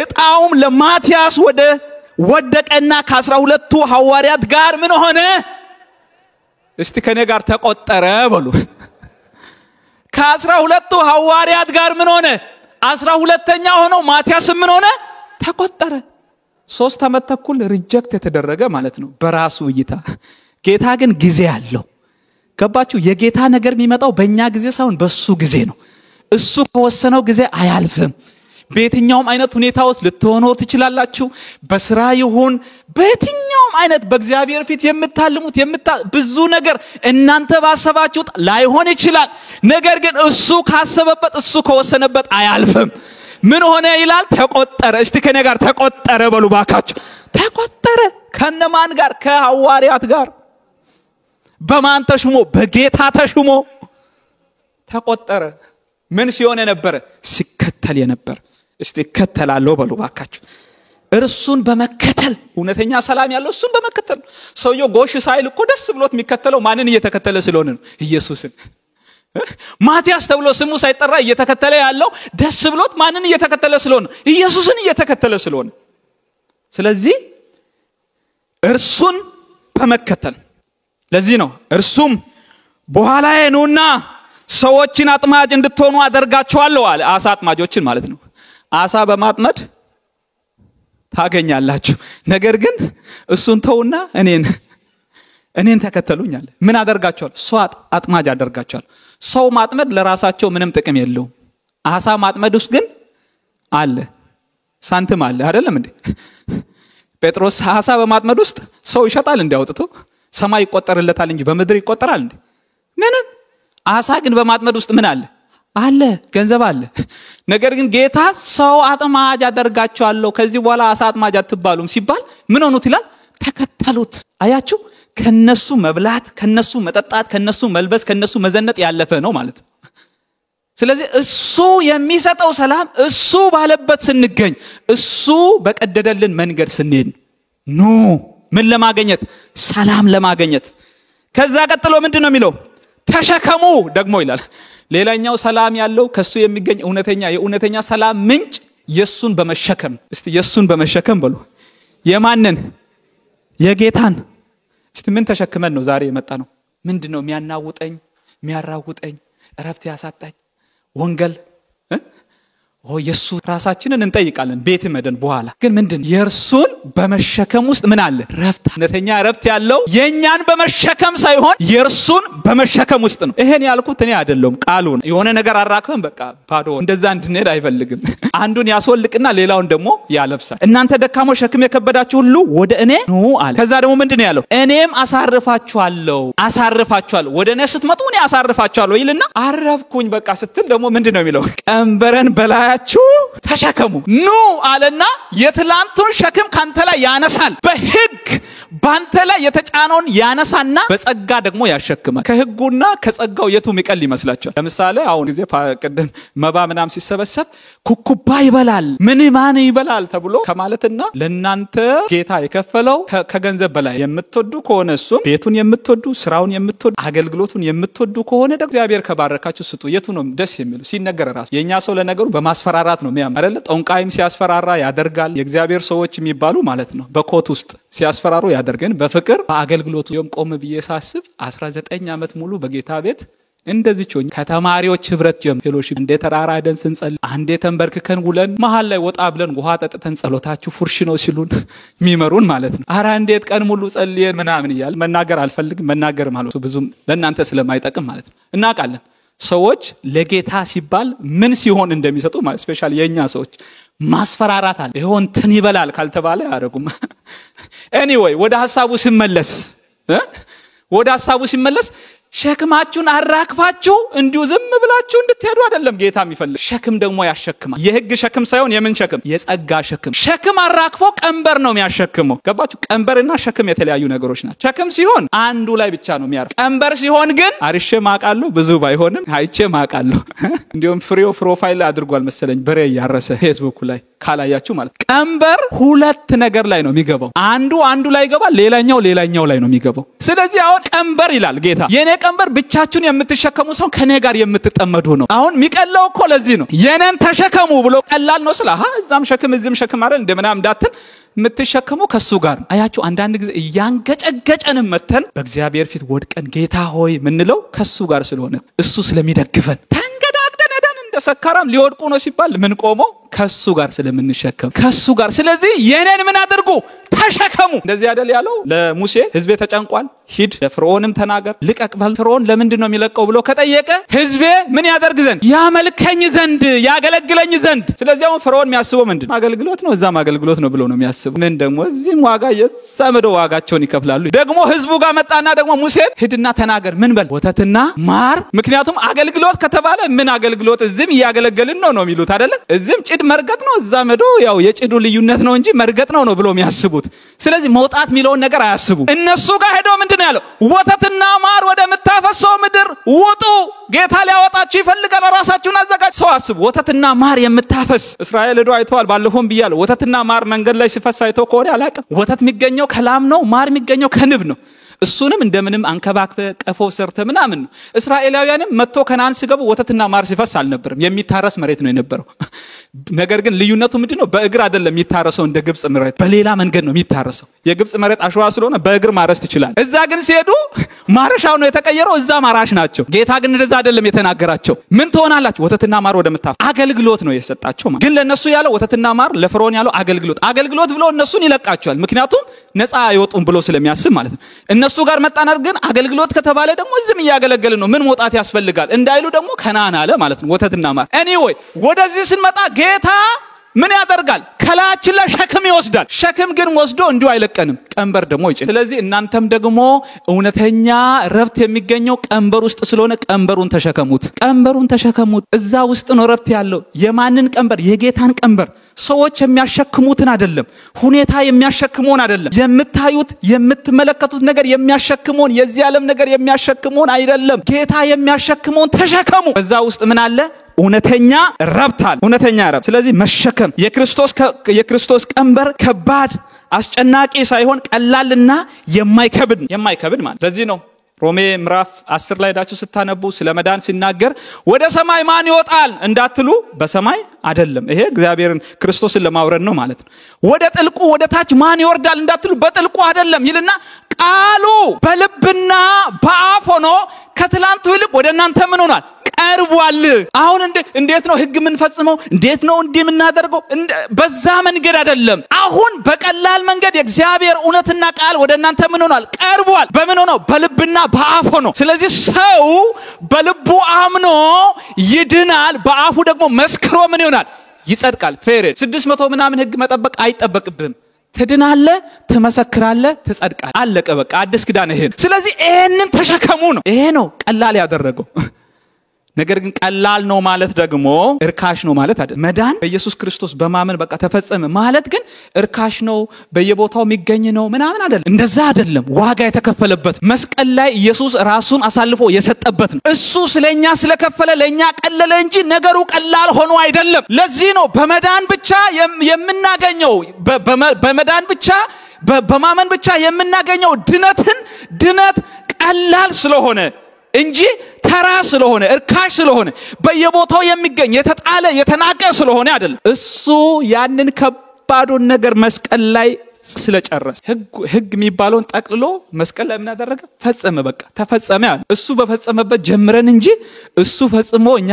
እጣውም ለማቲያስ ወደቀና ከ12ቱ ሐዋርያት ጋር ምን ሆነ? እስቲ ከኔ ጋር ተቆጠረ በሉ። ከ12ቱ ሐዋርያት ጋር ምን ሆነ? 12ኛ ሆኖ ማቲያስ ምን ሆነ? ተቆጠረ። 3 ዓመት ተኩል ሪጀክት የተደረገ ማለት ነው በራሱ እይታ። ጌታ ግን ጊዜ አለው። ገባችሁ? የጌታ ነገር የሚመጣው በእኛ ጊዜ ሳይሆን በሱ ጊዜ ነው። እሱ ከወሰነው ጊዜ አያልፍም። በየትኛውም አይነት ሁኔታ ውስጥ ልትሆኑ ትችላላችሁ። በስራ ይሁን በየትኛውም አይነት በእግዚአብሔር ፊት የምታልሙት ብዙ ነገር እናንተ ባሰባችሁት ላይሆን ይችላል። ነገር ግን እሱ ካሰበበት እሱ ከወሰነበት አያልፍም። ምን ሆነ ይላል? ተቆጠረ። እስቲ ከኔ ጋር ተቆጠረ በሉ ባካችሁ። ተቆጠረ። ከነማን ጋር? ከሐዋርያት ጋር። በማን ተሹሞ? በጌታ ተሹሞ ተቆጠረ። ምን ሲሆን የነበረ? ሲከተል የነበረ። እስቲ እከተላለሁ በሉ ባካችሁ። እርሱን በመከተል እውነተኛ ሰላም ያለው እሱን በመከተል። ሰውየው ጎሽ ሳይል እኮ ደስ ብሎት የሚከተለው ማንን እየተከተለ ስለሆነ ነው? ኢየሱስን። ማቲያስ ተብሎ ስሙ ሳይጠራ እየተከተለ ያለው ደስ ብሎት ማንን እየተከተለ ስለሆነ? ኢየሱስን እየተከተለ ስለሆነ። ስለዚህ እርሱን በመከተል ለዚህ ነው እርሱም በኋላዬ ኑና ሰዎችን አጥማጅ እንድትሆኑ አደርጋችኋለሁ አለ። አሳ አጥማጆችን ማለት ነው። አሳ በማጥመድ ታገኛላችሁ። ነገር ግን እሱን ተውና እኔን ተከተሉኝ አለ። ምን አደርጋችኋለሁ? ሰው አጥማጅ አደርጋችኋለሁ። ሰው ማጥመድ ለራሳቸው ምንም ጥቅም የለውም። አሳ ማጥመድ ውስጥ ግን አለ ሳንቲም አለ አይደለም እንዴ? ጴጥሮስ አሳ በማጥመድ ውስጥ ሰው ይሸጣል እንዲያውጥቶ ሰማይ ይቆጠርለታል እንጂ በምድር ይቆጠራል እንዴ? ምንም። አሳ ግን በማጥመድ ውስጥ ምን አለ? ገንዘብ አለ። ነገር ግን ጌታ ሰው አጥማጅ አደርጋችኋለሁ ከዚህ በኋላ አሳ አጥማጅ አትባሉም ሲባል ምን ሆኑት ይላል? ተከተሉት። አያችሁ? ከነሱ መብላት፣ ከነሱ መጠጣት፣ ከነሱ መልበስ፣ ከነሱ መዘነጥ ያለፈ ነው ማለት ነው። ስለዚህ እሱ የሚሰጠው ሰላም እሱ ባለበት ስንገኝ፣ እሱ በቀደደልን መንገድ ስንሄድ ኑ ምን ለማግኘት? ሰላም ለማግኘት። ከዛ ቀጥሎ ምንድነው የሚለው? ተሸከሙ ደግሞ ይላል። ሌላኛው ሰላም ያለው ከሱ የሚገኝ የእውነተኛ ሰላም ምንጭ የሱን በመሸከም። እስቲ የሱን በመሸከም በሉ። የማንን? የጌታን። እስቲ ምን ተሸክመን ነው ዛሬ የመጣ ነው? ምንድነው የሚያናውጠኝ፣ የሚያራውጠኝ፣ እረፍት ያሳጣኝ? ኢየሱ ራሳችንን እንጠይቃለን ቤት መደን በኋላ ግን ምንድን የርሱን በመሸከም ውስጥ ምን አለ ረፍት እነተኛ ረፍት ያለው የኛን በመሸከም ሳይሆን የርሱን በመሸከም ውስጥ ነው ይሄን ያልኩት እኔ አይደለም ቃሉ ነው የሆነ ነገር አራክፈን በቃ ባዶ እንደዛ እንድንሄድ አይፈልግም አንዱን ያስወልቅና ሌላውን ደግሞ ያለብሳል እናንተ ደካሞች ሸክም የከበዳችሁ ሁሉ ወደ እኔ ኑ አለ ከዛ ደግሞ ምንድነው ያለው እኔም አሳርፋችኋለሁ ወደ እኔ ስትመጡ እኔ አሳርፋችኋለሁ ይልና አረፍኩኝ በቃ ስትል ደግሞ ምንድነው የሚለው ቀንበረን በላያችሁ ተሸከሙ ኑ አለና የትላንቱን ሸክም ካንተ ላይ ያነሳል በህግ ባንተ ላይ የተጫነውን ያነሳና በጸጋ ደግሞ ያሸክማል ከህጉና ከጸጋው የቱ ሚቀል ይመስላችኋል ለምሳሌ አሁን ጊዜ ቀደም መባ ምናም ሲሰበሰብ ኩኩባ ይበላል ምን ማን ይበላል ተብሎ ከማለትና ለናንተ ጌታ የከፈለው ከገንዘብ በላይ የምትወዱ ከሆነ እሱ ቤቱን የምትወዱ ስራውን የምትወዱ አገልግሎቱን የምትወዱ ከሆነ እግዚአብሔር ከባረካችሁ ስጡ የቱ ነው ደስ የሚሉ ሲነገር ራሱ የኛ ሰው ለነገሩ በማስፈራራት ነው የሚያም አይደለ ጠንቋይም ሲያስፈራራ ያደርጋል የእግዚአብሔር ሰዎች የሚባሉ ማለት ነው በኮት ውስጥ ሲያስፈራሩ ያደርገን በፍቅር በአገልግሎቱ የም ቆም በየሳስብ 19 አመት ሙሉ በጌታ ቤት እንደዚህ ጮኝ ከተማሪዎች ህብረት ጀም ፌሎሺፕ እንደ ተራራ ደን ስንጸል አንዴ ተንበርክከን ውለን መሃል ላይ ወጣ ብለን ውሃ ጠጥተን ጸሎታችሁ ፉርሽ ነው ሲሉን ሚመሩን ማለት ነው አራ እንዴት ቀን ሙሉ ጸልየን ምናምን ይያል መናገር አልፈልግም መናገር ማለት ብዙም ለእናንተ ስለማይጠቅም ማለት ነው እናቃለን ሰዎች ለጌታ ሲባል ምን ሲሆን እንደሚሰጡ ስፔሻሊ የኛ ሰዎች ማስፈራራት አለ ይሆን ትን ይበላል ካልተባለ ያረጉም anyway ወደ ሐሳቡ ሲመለስ ሸክማችሁን አራክፋችሁ እንዲሁ ዝም ብላችሁ እንድትሄዱ አይደለም ጌታ የሚፈልግ ሸክም ደግሞ ያሸክማል የህግ ሸክም ሳይሆን የምን ሸክም የጸጋ ሸክም አራክፎ ቀንበር ነው የሚያሸክመው ገባችሁ ቀንበርና ሸክም የተለያዩ ነገሮች ናቸው ሸክም ሲሆን አንዱ ላይ ብቻ ነው የሚያርፍ ቀንበር ሲሆን ግን አርሼ ማቃለሁ ብዙ ባይሆንም አይቼ ማቃለሁ እንዲሁም ፍሬው ፕሮፋይል አድርጓል መሰለኝ በሬ ያረሰ ፌስቡክ ላይ ካላያችሁ ማለት ቀንበር ሁለት ነገር ላይ ነው የሚገባው አንዱ ላይ ይገባል ሌላኛው ላይ ነው የሚገባው ስለዚህ አሁን ቀንበር ይላል ጌታ የኔ ቀንበር ብቻችሁን የምትሸከሙ ሰው ከኔ ጋር የምትጠመዱ ነው አሁን ሚቀለው እኮ ለዚህ ነው የነን ተሸከሙ ብሎ ቀላል ነው ስለ እዛም ሸክም እዚህም ሸክም አይደል እንደምናም እንዳትል ምትሸከሙ ከሱ ጋር አያችሁ አንዳንድ ጊዜ ያንገጨገጨን መተን በእግዚአብሔር ፊት ወድቀን ጌታ ሆይ ምንለው ከሱ ጋር ስለሆነ እሱ ስለሚደግፈን ተንገዳግደን ሄደን እንደሰካራም ሊወድቁ ነው ሲባል ምን ቆሞ ከሱ ጋር ስለምንሸከም ከሱ ጋር ስለዚህ የኔን ምን አድርጉ ተሸከሙ እንደዚህ አይደል ያለው ለሙሴ ህዝቤ ተጨንቋል ሂድ ለፍርዖንም ተናገር ልቀቅ ፍርዖን ለምንድን ነው የሚለቀው ብሎ ከጠየቀ ህዝቤ ምን ያደርግ ዘንድ ያመልከኝ ዘንድ ያገለግለኝ ዘንድ ስለዚህ አሁን ፍርዖን የሚያስበው ምንድን አገልግሎት ነው እዛም አገልግሎት ነው ብሎ ነው የሚያስበው ምን ደግሞ እዚህም ዋጋ የሰመዶ ዋጋቸውን ይከፍላሉ ደግሞ ህዝቡ ጋር መጣና ደግሞ ሙሴ ሂድና ተናገር ምን በል ወተትና ማር ምክንያቱም አገልግሎት ከተባለ ምን አገልግሎት እዚህም ያገለግልን ነው የሚሉት አይደለ እዚህም ጭድ መርገጥ ነው እዛ መዶ ያው የጭዱ ልዩነት ነው እንጂ መርገጥ ነው ብሎ የሚያስቡት ስለዚህ መውጣት ሚለውን ነገር አያስቡ እነሱ ጋር ሄደው ምንድነው ያለው ወተትና ማር ወደ ምታፈሰው ምድር ውጡ ጌታ ሊያወጣችሁ ይፈልጋል ራሳችሁን አዘጋጁ ሰው አስቡ ወተትና ማር የምታፈስ እስራኤል ሄዶ አይተዋል ባለፈውም ብያለሁ ወተትና ማር መንገድ ላይ ሲፈስ አይተው ከሆነ አላቀም ወተት የሚገኘው ከላም ነው ማር የሚገኘው ከንብ ነው እሱንም እንደምንም አንከባክበ ቀፎ ሰርተ ምናምን ነው እስራኤላውያንም መጥቶ ከናን ሲገቡ ወተትና ማር ሲፈስ አልነበረም የሚታረስ መሬት ነው የነበረው ነገር ግን ልዩነቱ ምንድነው በእግር አይደለም የሚታረሰው እንደ ግብጽ መሬት በሌላ መንገድ ነው የሚታረሰው የግብጽ መሬት አሸዋ ስለሆነ በእግር ማረስ ይችላል እዛ ግን ሲሄዱ ማረሻው ነው የተቀየረው እዛ ማራሽ ናቸው ጌታ ግን እንደዛ አይደለም የተናገራቸው ምን ትሆናላችሁ ወተትና ማር ወደ ምታፈስ አገልግሎት ነው የሰጣቸው ግን ለነሱ ያለው ወተትና ማር ለፍርዖን ያለው አገልግሎት ብሎ እነሱን ይለቃቸዋል ምክንያቱም ነፃ አይወጡም ብሎ ስለሚያስብ ማለት ነው እነሱ ጋር መጣናር ግን አገልግሎት ከተባለ ደግሞ እዚህም ያገለገልን ነው ምን መውጣት ያስፈልጋል እንዳይሉ ደግሞ ከናን አለ ማለት ነው ወተትና ማር anyway ወደዚህ ስንመጣ ጌታ ምን ያደርጋል ከላያችን ላይ ሸክም ይወስዳል ሸክም ግን ወስዶ እንዲሁ አይለቀንም ቀንበር ደግሞ ይጭን ስለዚህ እናንተም ደግሞ እውነተኛ ረፍት የሚገኘው ቀንበር ውስጥ ስለሆነ ቀንበሩን ተሸከሙት እዛ ውስጥ ነው ረፍት ያለው የማንን ቀንበር የጌታን ቀንበር ሰዎች የሚያሸክሙትን አይደለም ሁኔታ የሚያሸክሙን አይደለም የምታዩት የምትመለከቱት ነገር የሚያሸክሙን የዚህ ዓለም ነገር የሚያሸክሙን አይደለም ጌታ የሚያሸክሙን ተሸከሙ እዛ ውስጥ ምን አለ እውነተኛ ረፍት ስለዚህ መሸከም የክርስቶስ ቀንበር ከባድ አስጨናቂ ሳይሆን ቀላልና የማይከብድ ማለት ለዚህ ነው ሮሜ ምዕራፍ 10 ላይ ዳችሁ ስታነቡ ስለመዳን ሲናገር ወደ ሰማይ ማን ይወጣል እንዳትሉ በሰማይ አይደለም ይሄ እግዚአብሔርን ክርስቶስን ለማውረድ ነው ማለት ነው ወደ ጥልቁ ወደ ታች ማን ይወርዳል እንዳትሉ በጥልቁ አይደለም ይልና ቃሉ በልብና በአፍ ሆኖ ከትላንቱ ይልቅ ወደ እናንተ ምን ሆኗል ቀርቧል። አሁን እንዴት ነው ህግ ምን ፈጽመው እንዴት ነው እንደምናደርገው በዛ መንገድ አይደለም። አሁን በቀላል መንገድ የእግዚአብሔር እውነትና ቃል ወደ እናንተ ምን ሆኗል? ቀርቧል። በምን ሆኖ? በልብና በአፍ ሆኖ። ስለዚህ ሰው በልቡ አምኖ ይድናል፣ በአፉ ደግሞ መስክሮ ምን ይሆናል? ይጸድቃል። ፌሬድ 600 ምናምን ህግ መጠበቅ አይጠበቅብህም። ትድናለህ፣ ትመሰክራለህ፣ ትጸድቃለህ። አለቀ በቃ። አዲስ ኪዳን ይሄ ነው። ስለዚህ ይሄንን ተሸከሙ ነው። ይሄ ነው ቀላል ያደረገው። ነገር ግን ቀላል ነው ማለት ደግሞ እርካሽ ነው ማለት አይደለም። መዳን በኢየሱስ ክርስቶስ በማመን በቃ ተፈጸመ ማለት ግን እርካሽ ነው በየቦታው የሚገኝ ነው ምናምን አይደለም። እንደዛ አይደለም። ዋጋ የተከፈለበት መስቀል ላይ ኢየሱስ ራሱን አሳልፎ የሰጠበት ነው። እሱ ስለኛ ስለከፈለ ለኛ ቀለለ እንጂ ነገሩ ቀላል ሆኖ አይደለም። ለዚህ ነው በመዳን ብቻ የምናገኘው በመዳን ብቻ በማመን ብቻ የምናገኘው ድነት ቀላል ስለሆነ እንጂ ተራ ስለሆነ እርካሽ ስለሆነ በየቦታው የሚገኝ የተጣለ የተናቀ ስለሆነ አይደለም። እሱ ያንን ከባዱን ነገር መስቀል ላይ ስለጨረሰ ህግ የሚባለውን ጠቅልሎ መስቀል ላይ ምን አደረገ? ፈጸመ። በቃ ተፈጸመ ያለ እሱ በፈጸመበት ጀምረን እንጂ እሱ ፈጽሞ እኛ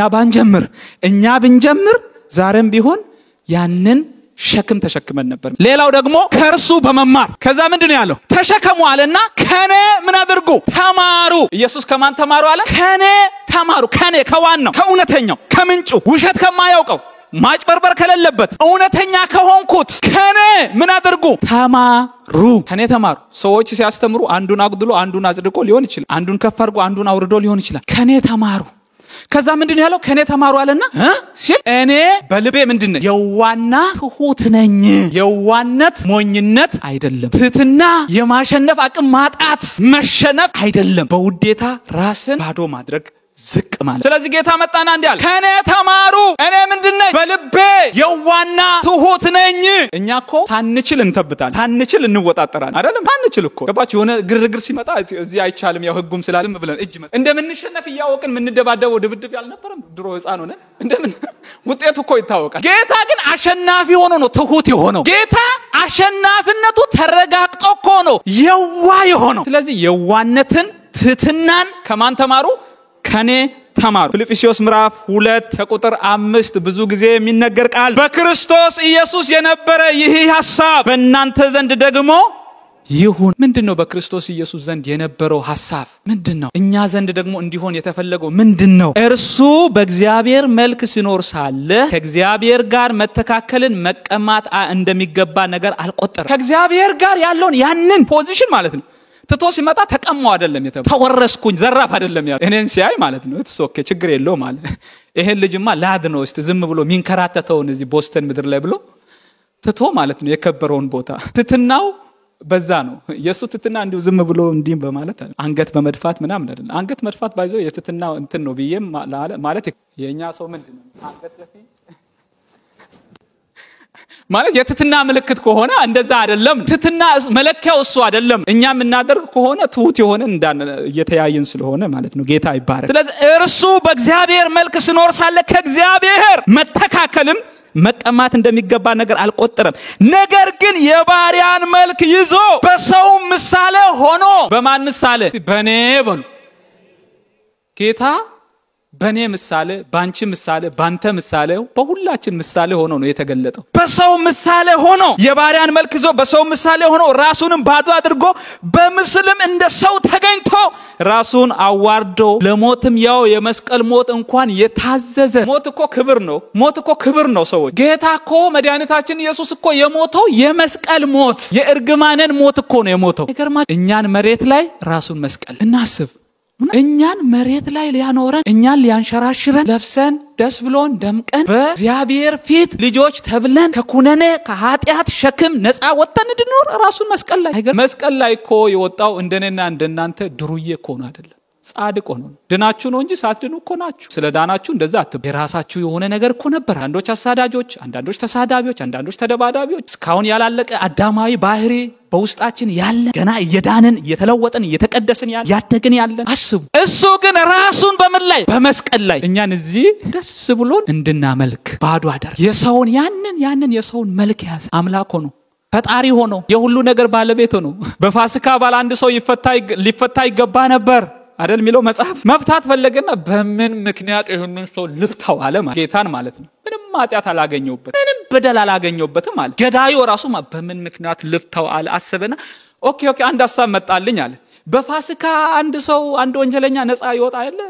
ብንጀምር ዛሬም ቢሆን ያንን ሸክም ተሸክመን ነበር። ሌላው ደግሞ ከርሱ በመማር ከዛ ምንድነው ያለው? ተሸከሙ አለና ከኔ ምን አድርጉ? ተማሩ። ኢየሱስ ከማን ተማሩ አለ? ከኔ ተማሩ። ከኔ ከዋናው ከእውነተኛው ከምንጩ ውሸት ከማያውቀው ማጭበርበር ከሌለበት እውነተኛ ከሆንኩት ከኔ ምን አድርጉ? ተማሩ። ከኔ ተማሩ። ሰዎች ሲያስተምሩ አንዱን አግድሎ አንዱን አጽድቆ ሊሆን ይችላል። አንዱን ከፍ አድርጎ አንዱን አውርዶ ሊሆን ይችላል። ከኔ ተማሩ። ከዛ ምንድነው ያለው? ከኔ ተማሩ አለና ሲል እኔ በልቤ ምንድነው? የዋና ትሁት ነኝ። የዋነት ሞኝነት አይደለም። ትህትና የማሸነፍ አቅም ማጣት መሸነፍ አይደለም። በውዴታ ራስን ባዶ ማድረግ ዝቅ ማለት። ስለዚህ ጌታ መጣና እንዲያል ከኔ ተማሩ። እኔ ምንድነው? በልቤ የዋና ትሁት ነኝ። እኛኮ ሳንችል እንተብታለን፣ ሳንችል እንወጣጣራለን አይደለም። ሳንችል እኮ ገባችሁ? የሆነ ግርግር ሲመጣ እዚህ አይቻልም ያው ህጉም ስላልም ብለን እጅ መጣ እንደምንሸነፍ ያወቅን ምንደባደበው ድብድብ ያልነበረም ድሮ ህፃን ሆነን እንደምን ውጤቱ እኮ ይታወቃል። ጌታ ግን አሸናፊ ሆኖ ነው ትሁት የሆነው። ጌታ አሸናፊነቱ ተረጋግጦ እኮ ነው የዋ የሆነው። ስለዚህ የዋነትን ትህትናን ከማን ተማሩ? ከኔ ተማሩ። ፊልጵስዩስ ምዕራፍ 2 ቁጥር 5 ብዙ ጊዜ የሚነገር ቃል በክርስቶስ ኢየሱስ የነበረ ይህ ሐሳብ በእናንተ ዘንድ ደግሞ ይሁን። ምንድነው በክርስቶስ ኢየሱስ ዘንድ የነበረው ሐሳብ ምንድነው? እኛ ዘንድ ደግሞ እንዲሆን የተፈለገው ምንድነው? እርሱ በእግዚአብሔር መልክ ሲኖር ሳለ ከእግዚአብሔር ጋር መተካከልን መቀማት እንደሚገባ ነገር አልቆጠረም። ከእግዚአብሔር ጋር ያለውን ያንን ፖዚሽን ማለት ነው ትቶ ሲመጣ ተቀማው አይደለም የተባለው። ተወረስኩኝ ዘራፍ አይደለም ያለው። እኔን ሲያይ ማለት ነው እትስ ኦኬ ችግር የለው ማለት ይሄን ልጅማ ላድ ነው እስቲ ዝም ብሎ ሚንከራተተውን እዚህ ቦስተን ምድር ላይ ብሎ ትቶ ማለት ነው የከበረውን ቦታ። ትትናው በዛ ነው። ኢየሱስ ትትና እንዲሁ ዝም ብሎ እንዲም በማለት አንገት በመድፋት ምናምን አይደለም። አንገት መድፋት ባይዘው የትትናው እንትን ነው ብዬ ማለት የኛ ሰው ምንድነው አንገት ደፊ ማለት የትትና ምልክት ከሆነ እንደዛ አይደለም። ትትና መለኪያው እሱ አይደለም። እኛ የምናደርግ ከሆነ ትሁት የሆነ እየተያየን ስለሆነ ማለት ነው። ጌታ ይባረክ። ስለዚህ እርሱ በእግዚአብሔር መልክ ሲኖር ሳለ ከእግዚአብሔር መተካከልን መቀማት እንደሚገባ ነገር አልቆጠረም። ነገር ግን የባሪያን መልክ ይዞ በሰው ምሳሌ ሆኖ በማን ምሳሌ? በኔ በሉ ጌታ በኔ ምሳሌ፣ ባንቺ ምሳሌ፣ ባንተ ምሳሌ፣ በሁላችን ምሳሌ ሆኖ ነው የተገለጠው። በሰው ምሳሌ ሆኖ የባሪያን መልክ ይዞ በሰው ምሳሌ ሆኖ ራሱንም ባዶ አድርጎ በምስልም እንደ ሰው ተገኝቶ ራሱን አዋርዶ ለሞትም ያው የመስቀል ሞት እንኳን የታዘዘ። ሞት እኮ ክብር ነው። ሞት እኮ ክብር ነው። ሰዎች ጌታ እኮ መድኃኒታችን ኢየሱስ እኮ የሞተው የመስቀል ሞት የእርግማንን ሞት እኮ ነው የሞተው። እኛን መሬት ላይ ራሱን መስቀል እናስብ። እኛን መሬት ላይ ሊያኖረን እኛን ሊያንሸራሽረን ለብሰን ደስ ብሎን ደምቀን በእግዚአብሔር ፊት ልጆች ተብለን ከኩነኔ ከኃጢአት ሸክም ነፃ ወጥተን እንድንኖር ራሱን መስቀል ላይ እኮ የወጣው እንደኔና እንደናንተ ድሩዬ እኮ ነው አይደለም። ጻድቅ ሆኖ ድናችሁ ነው እንጂ ሳትድኑ እኮ ናችሁ። ስለዳናችሁ እንደዛ አትበሉ። የራሳችሁ የሆነ ነገር እኮ ነበር። አንዶች አሳዳጆች፣ አንዳንዶች ተሳዳቢዎች፣ አንዳንዶች ተደባዳቢዎች። እስካሁን ያላለቀ አዳማዊ ባህሪ በውስጣችን ያለ ገና እየዳንን እየተለወጥን እየተቀደስን ያደግን ያለን አስቡ። እሱ ግን ራሱን በምን ላይ? በመስቀል ላይ እኛን እዚህ ደስ ብሎን እንድናመልክ ባዶ አደረገ። የሰውን ያንን የሰውን መልክ ያዘ። አምላክ ሆኖ ፈጣሪ ሆኖ የሁሉ ነገር ባለቤት ሆኖ በፋሲካ በዓል አንድ ሰው ሊፈታ ይገባ ነበር አይደል የሚለው መጽሐፍ። መፍታት ፈለገና በምን ምክንያት ይሁንን ሰው ልፍታው አለ ማለት ጌታን ማለት ነው። ምንም ኃጢአት አላገኘውበት፣ ምንም በደል አላገኘውበትም አለ። ገዳዩ ራሱ በምን ምክንያት ልፍታው አለ አሰበና ኦኬ አንድ ሐሳብ መጣልኝ አለ። በፋሲካ አንድ ሰው አንድ ወንጀለኛ ነፃ ይወጣ አይደል?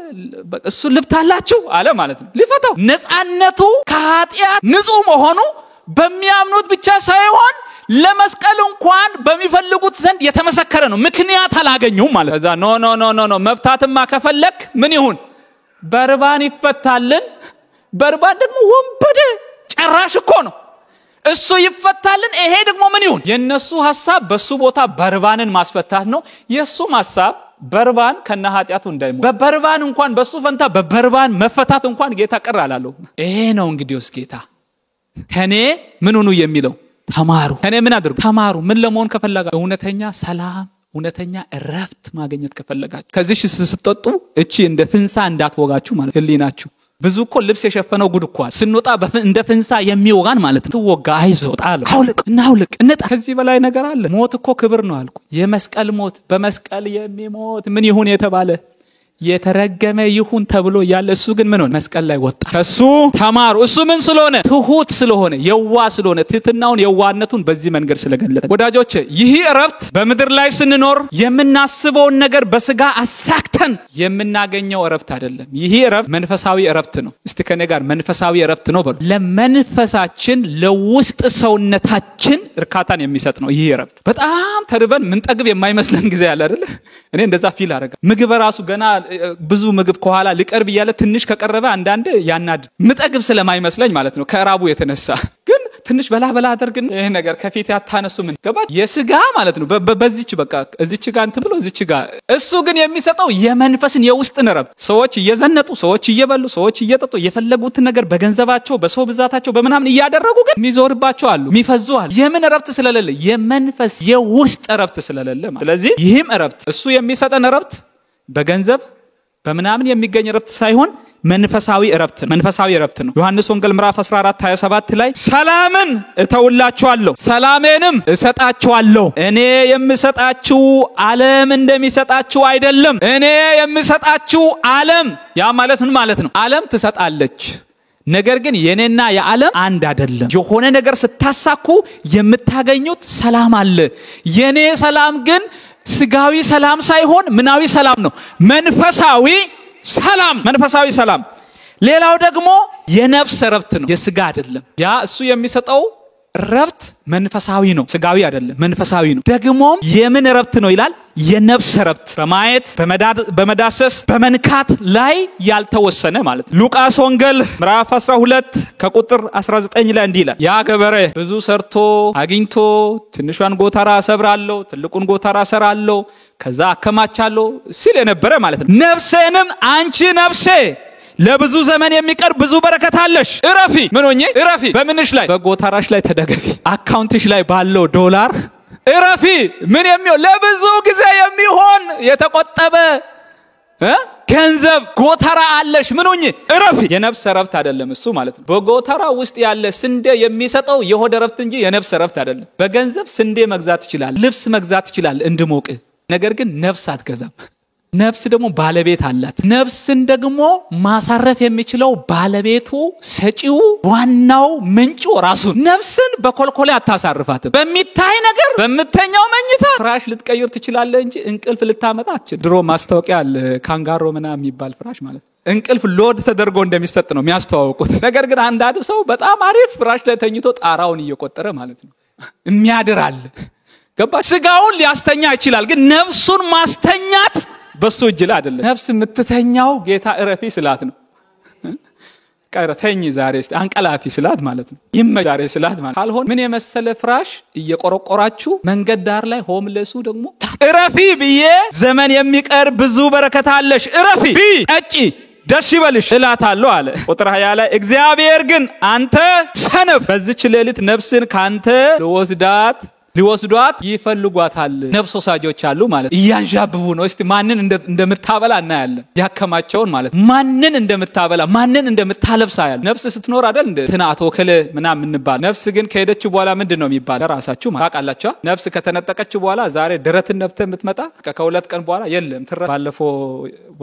እሱ ልፍታላችሁ አለ ማለት ነው። ሊፈታው ነፃነቱ ከኃጢአት ንጹህ መሆኑ በሚያምኑት ብቻ ሳይሆን ለመስቀል እንኳን በሚፈልጉት ዘንድ የተመሰከረ ነው። ምክንያት አላገኙም ማለት ከዛ ኖ መፍታትማ ከፈለክ ምን ይሁን? በርባን ይፈታልን። በርባን ደግሞ ወንበዴ ጨራሽ እኮ ነው። እሱ ይፈታልን። ይሄ ደግሞ ምን ይሁን? የነሱ ሐሳብ በሱ ቦታ በርባንን ማስፈታት ነው። የሱም ሐሳብ በርባን ከነ ኃጢያቱ እንዳይሞት በበርባን እንኳን በሱ ፈንታ በበርባን መፈታት እንኳን ጌታ ቅር አላለው። ይሄ ነው እንግዲህስ ጌታ ከኔ ምን ሆኑ የሚለው ተማሩ። ከኔ ምን አድርጉ? ተማሩ። ምን ለመሆን ከፈለጋችሁ? እውነተኛ ሰላም፣ እውነተኛ እረፍት ማግኘት ከፈለጋችሁ ከዚህ ስትወጡ እቺ እንደ ፍንሳ እንዳትወጋችሁ ማለት ህሊናችሁ። ብዙ እኮ ልብስ የሸፈነው ጉድ እኮ ስንወጣ እንደ ፍንሳ የሚወጋን ማለት ነው። ትወጋ አይዞህ ጣለ አውልቅ እንጣ። ከዚህ በላይ ነገር አለ? ሞት እኮ ክብር ነው አልኩ። የመስቀል ሞት በመስቀል የሚሞት ምን ይሁን የተባለ የተረገመ ይሁን ተብሎ ያለ እሱ ግን ምን ሆነ? መስቀል ላይ ወጣ። ከሱ ተማሩ። እሱ ምን ስለሆነ? ትሁት ስለሆነ፣ የዋ ስለሆነ፣ ትህትናውን የዋነቱን በዚህ መንገድ ስለገለጠ። ወዳጆቼ ይህ እረፍት በምድር ላይ ስንኖር የምናስበውን ነገር በስጋ አሳክተን የምናገኘው እረፍት አይደለም። ይህ እረፍት መንፈሳዊ እረፍት ነው። እስቲ ከኔ ጋር መንፈሳዊ እረፍት ነው በሉ። ለመንፈሳችን ለውስጥ ሰውነታችን እርካታን የሚሰጥ ነው ይህ እረፍት። በጣም ተርበን ምንጠግብ የማይመስለን ጊዜ ያለ አይደል? እኔ እንደዛ ፊል አደረጋ። ምግብ ራሱ ገና ብዙ ምግብ ከኋላ ሊቀርብ ይያለ ትንሽ ከቀረበ አንዳንድ ያናድ ምጠግብ ስለማይመስለኝ ማለት ነው ከራቡ የተነሳ። ግን ትንሽ በላ አድርግን ይሄ ነገር ከፊት ያታነሱ ምን ገባት? የስጋ ማለት ነው በዚች በቃ እዚች ጋር እንት ብሎ እዚች ጋር። እሱ ግን የሚሰጠው የመንፈስን የውስጥን እረፍት። ሰዎች እየዘነጡ፣ ሰዎች እየበሉ፣ ሰዎች እየጠጡ የፈለጉትን ነገር በገንዘባቸው በሰው ብዛታቸው በመናምን እያደረጉ ግን የሚዞርባቸው አሉ፣ የሚፈዙ አሉ። የምን እረፍት ስለሌለ? የመንፈስ የውስጥ እረፍት ስለሌለ ማለት። ስለዚህ ይህም እረፍት እሱ የሚሰጠን እረፍት በገንዘብ በመናምን የሚገኝ እረፍት ሳይሆን መንፈሳዊ እረፍት ነው። ዮሐንስ ወንጌል ምዕራፍ 14:27 ላይ ሰላምን እተውላችኋለሁ ሰላሜንም እሰጣችኋለሁ፣ እኔ የምሰጣችሁ ዓለም እንደሚሰጣችሁ አይደለም። እኔ የምሰጣችሁ ዓለም ያ ማለት ምን ማለት ነው? ዓለም ትሰጣለች፣ ነገር ግን የኔና የዓለም አንድ አይደለም። የሆነ ነገር ስታሳኩ የምታገኙት ሰላም አለ። የኔ ሰላም ግን ስጋዊ ሰላም ሳይሆን ምናዊ ሰላም ነው። መንፈሳዊ ሰላም። ሌላው ደግሞ የነፍስ እረፍት ነው፣ የስጋ አይደለም። ያ እሱ የሚሰጠው እረፍት መንፈሳዊ ነው፣ ስጋዊ አይደለም፣ መንፈሳዊ ነው። ደግሞም የምን እረፍት ነው ይላል? የነፍስ እረፍት። በማየት በመዳሰስ በመንካት ላይ ያልተወሰነ ማለት ነው። ሉቃስ ወንጌል ምዕራፍ 12 ከቁጥር 19 ላይ እንዲህ ይላል፣ ያ ገበሬ ብዙ ሰርቶ አግኝቶ ትንሿን ጎተራ ሰብራለሁ፣ ትልቁን ጎተራ ሰራለሁ፣ ከዛ አከማቻለሁ ሲል የነበረ ማለት ነው። ነፍሴንም አንቺ ነፍሴ ለብዙ ዘመን የሚቀር ብዙ በረከት አለሽ፣ እረፊ። ምን ሆኜ እረፊ? በምንሽ ላይ? በጎተራሽ ላይ ተደገፊ። አካውንትሽ ላይ ባለው ዶላር እረፊ። ምን የሚሆን? ለብዙ ጊዜ የሚሆን የተቆጠበ ገንዘብ ጎተራ አለሽ። ምን ሆኜ እረፊ። የነፍስ እረፍት አይደለም እሱ ማለት ነው። በጎተራ ውስጥ ያለ ስንዴ የሚሰጠው የሆድ እረፍት እንጂ የነፍስ እረፍት አይደለም። በገንዘብ ስንዴ መግዛት ይችላል፣ ልብስ መግዛት ይችላል እንድሞቅ፣ ነገር ግን ነፍስ አትገዛም። ነፍስ ደግሞ ባለቤት አላት። ነፍስን ደግሞ ማሳረፍ የሚችለው ባለቤቱ፣ ሰጪው፣ ዋናው ምንጩ ራሱ። ነፍስን በኮልኮሌ አታሳርፋትም። በሚታይ ነገር በመተኛው መኝታ ፍራሽ ልትቀይር ትችላለህ እንጂ እንቅልፍ ልታመጣ አትችል። ድሮ ማስታወቂያ አለ ካንጋሮ ምናምን የሚባል ፍራሽ ማለት እንቅልፍ ሎድ ተደርጎ እንደሚሰጥ ነው የሚያስተዋውቁት። ነገር ግን አንዳንድ ሰው በጣም አሪፍ ፍራሽ ላይ ተኝቶ ጣራውን እየቆጠረ ማለት ነው የሚያድር አለ። ገባ? ስጋውን ሊያስተኛ ይችላል፣ ግን ነፍሱን ማስተኛት በሱ እጅ ላይ አይደለም። ነፍስ የምትተኛው ጌታ እረፊ ስላት ነው። ቀረተኝ ዛሬ እስቲ አንቀላፊ ስላት ማለት ነው። ይመች ዛሬ ስላት ማለት ካልሆነ ምን የመሰለ ፍራሽ እየቆረቆራችሁ መንገድ ዳር ላይ ሆምለሱ ደግሞ እረፊ ብዬ ዘመን የሚቀር ብዙ በረከት አለሽ፣ እረፊ ጠጪ ደስ ይበልሽ እላታለሁ አለ። ቁጥር 20 ላይ እግዚአብሔር ግን አንተ ሰነፍ በዚች ሌሊት ነፍስን ካንተ ልወስዳት ሊወስዷት ይፈልጓታል። ነፍስ ወሳጆች አሉ ማለት እያንዣብቡ ነው። እስቲ ማንን እንደምታበላ እናያለን። ያከማቸውን ማለት ማንን እንደምታበላ ማንን እንደምታለብሳ ያለ ነፍስ ስትኖር አይደል እንደ ትናቶ ከለ ምናምን እንባል። ነፍስ ግን ከሄደች በኋላ ምንድነው የሚባለው? ራሳችሁ ታውቃላችሁ። ነፍስ ከተነጠቀች በኋላ ዛሬ ደረትን ነፍተህ የምትመጣ ከሁለት ቀን በኋላ የለም። ባለፈው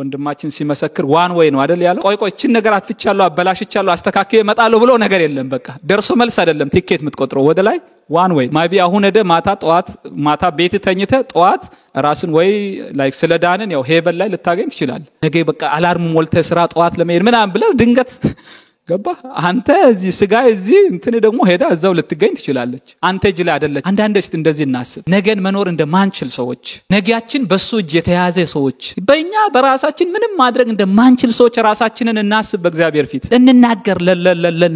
ወንድማችን ሲመሰክር ዋን ወይ ነው አይደል ያለው። ቆይ እቺን ነገር አትፍቻለሁ አበላሽቻለሁ አስተካክዬ እመጣለሁ ብሎ ነገር የለም። በቃ ደርሶ መልስ አይደለም ቲኬት የምትቆጥረው ወደ ላይ ዋን ወይ ማይቢ አሁን ሄደ ማታ ቤት ተኝተ ጧት ራስን ወይ ላይክ ስለዳንን ያው ሄቨን ላይ ልታገኝ ትችላለህ። ነገ በቃ አላርም ሞልተ ስራ ጧት ለመሄድ ምናምን ብለህ ድንገት ገባ አንተ እዚህ ስጋ እዚህ እንትን ደግሞ ሄዳ እዛው ልትገኝ ትችላለች። አንተ እጅ ላይ አይደለች። አንዳንዴ እንደዚህ እናስብ። ነገን መኖር እንደማንችል ሰዎች፣ ነገያችን በሱ እጅ የተያዘ ሰዎች፣ በእኛ በራሳችን ምንም ማድረግ እንደማንችል ሰዎች ራሳችንን እናስብ። በእግዚአብሔር ፊት እንናገር፣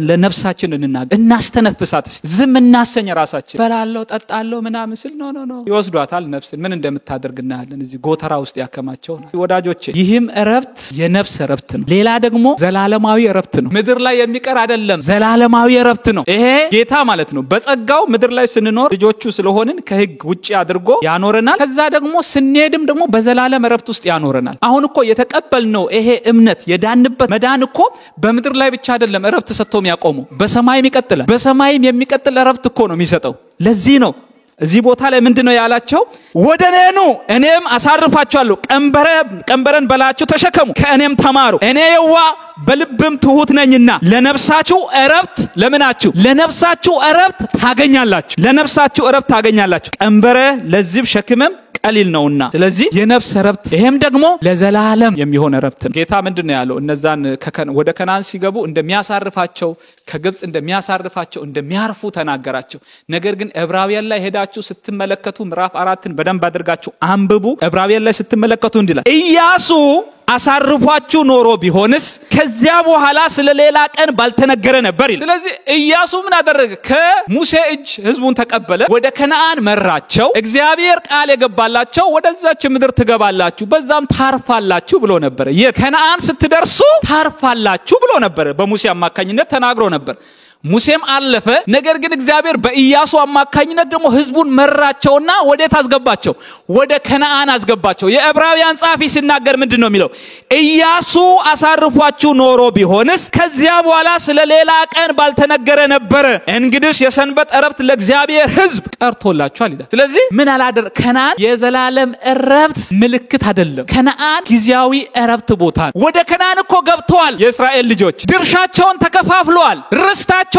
ለነፍሳችን እንናገር፣ እናስተነፍሳት፣ ዝም እናሰኝ ራሳችን። በላለው ጠጣለው ምናምን ስል ኖ ይወስዷታል ነፍስን። ምን እንደምታደርግ እናያለን። እዚህ ጎተራ ውስጥ ያከማቸው ነው። ወዳጆቼ ይህም እረፍት የነፍስ እረፍት ነው። ሌላ ደግሞ ዘላለማዊ እረፍት ነው። ምድር ላይ የሚቀር አይደለም፣ ዘላለማዊ እረፍት ነው። ይሄ ጌታ ማለት ነው በጸጋው ምድር ላይ ስንኖር ልጆቹ ስለሆንን ከሕግ ውጪ አድርጎ ያኖረናል። ከዛ ደግሞ ስንሄድም ደግሞ በዘላለም እረፍት ውስጥ ያኖረናል። አሁን እኮ የተቀበልነው ይሄ እምነት የዳንበት መዳን እኮ በምድር ላይ ብቻ አይደለም እረፍት ሰጥቶ የሚያቆመው፣ በሰማይም ይቀጥላል። በሰማይም የሚቀጥል እረፍት እኮ ነው የሚሰጠው። ለዚህ ነው እዚህ ቦታ ላይ ምንድነው ያላቸው? ወደኔ ኑ እኔም አሳርፋችኋለሁ፣ ቀንበረን በላችሁ ተሸከሙ፣ ከእኔም ተማሩ፣ እኔ የዋህ በልብም ትሁት ነኝና ለነፍሳችሁ እረፍት ለምናችሁ ለነፍሳችሁ እረፍት ታገኛላችሁ። ለነፍሳችሁ እረፍት ታገኛላችሁ። ቀንበረ ለዝብ ሸክምም ቀሊል ነውና። ስለዚህ የነፍስ እረፍት ይሄም ደግሞ ለዘላለም የሚሆን እረፍት ነው። ጌታ ምንድነው ያለው? እነዛን ወደ ከነዓን ሲገቡ እንደሚያሳርፋቸው ከግብጽ እንደሚያሳርፋቸው እንደሚያርፉ ተናገራቸው። ነገር ግን ዕብራውያን ላይ ሄዳችሁ ስትመለከቱ ምዕራፍ 4ን በደንብ አድርጋችሁ አንብቡ። ዕብራውያን ላይ ስትመለከቱ እንዲላል ኢያሱ አሳርፏችሁ ኖሮ ቢሆንስ ከዚያ በኋላ ስለሌላ ቀን ባልተነገረ ነበር ይላል። ስለዚህ ኢያሱ ምን አደረገ? ከሙሴ እጅ ህዝቡን ተቀበለ፣ ወደ ከነዓን መራቸው። እግዚአብሔር ቃል የገባላቸው ወደዛች ምድር ትገባላችሁ በዛም ታርፋላችሁ ብሎ ነበር። የከነዓን ስትደርሱ ታርፋላችሁ ብሎ ነበር። በሙሴ አማካኝነት ተናግሮ ነበር። ሙሴም አለፈ። ነገር ግን እግዚአብሔር በኢያሱ አማካኝነት ደግሞ ህዝቡን መራቸውና ወዴት አስገባቸው? ወደ ከነዓን አስገባቸው። የዕብራውያን ጻፊ ሲናገር ምንድነው የሚለው? ኢያሱ አሳርፏችሁ ኖሮ ቢሆንስ ከዚያ በኋላ ስለሌላ ቀን ባልተነገረ ነበር። እንግዲህ የሰንበት እረፍት ለእግዚአብሔር ህዝብ ቀርቶላችኋል ይላል። ስለዚህ ምን አላደረ? ከነዓን የዘላለም እረፍት ምልክት አይደለም። ከነዓን ጊዜያዊ እረፍት ቦታ ነው። ወደ ከነዓን እኮ ገብተዋል የእስራኤል ልጆች፣ ድርሻቸውን ተከፋፍለዋል፣ ርስታቸውን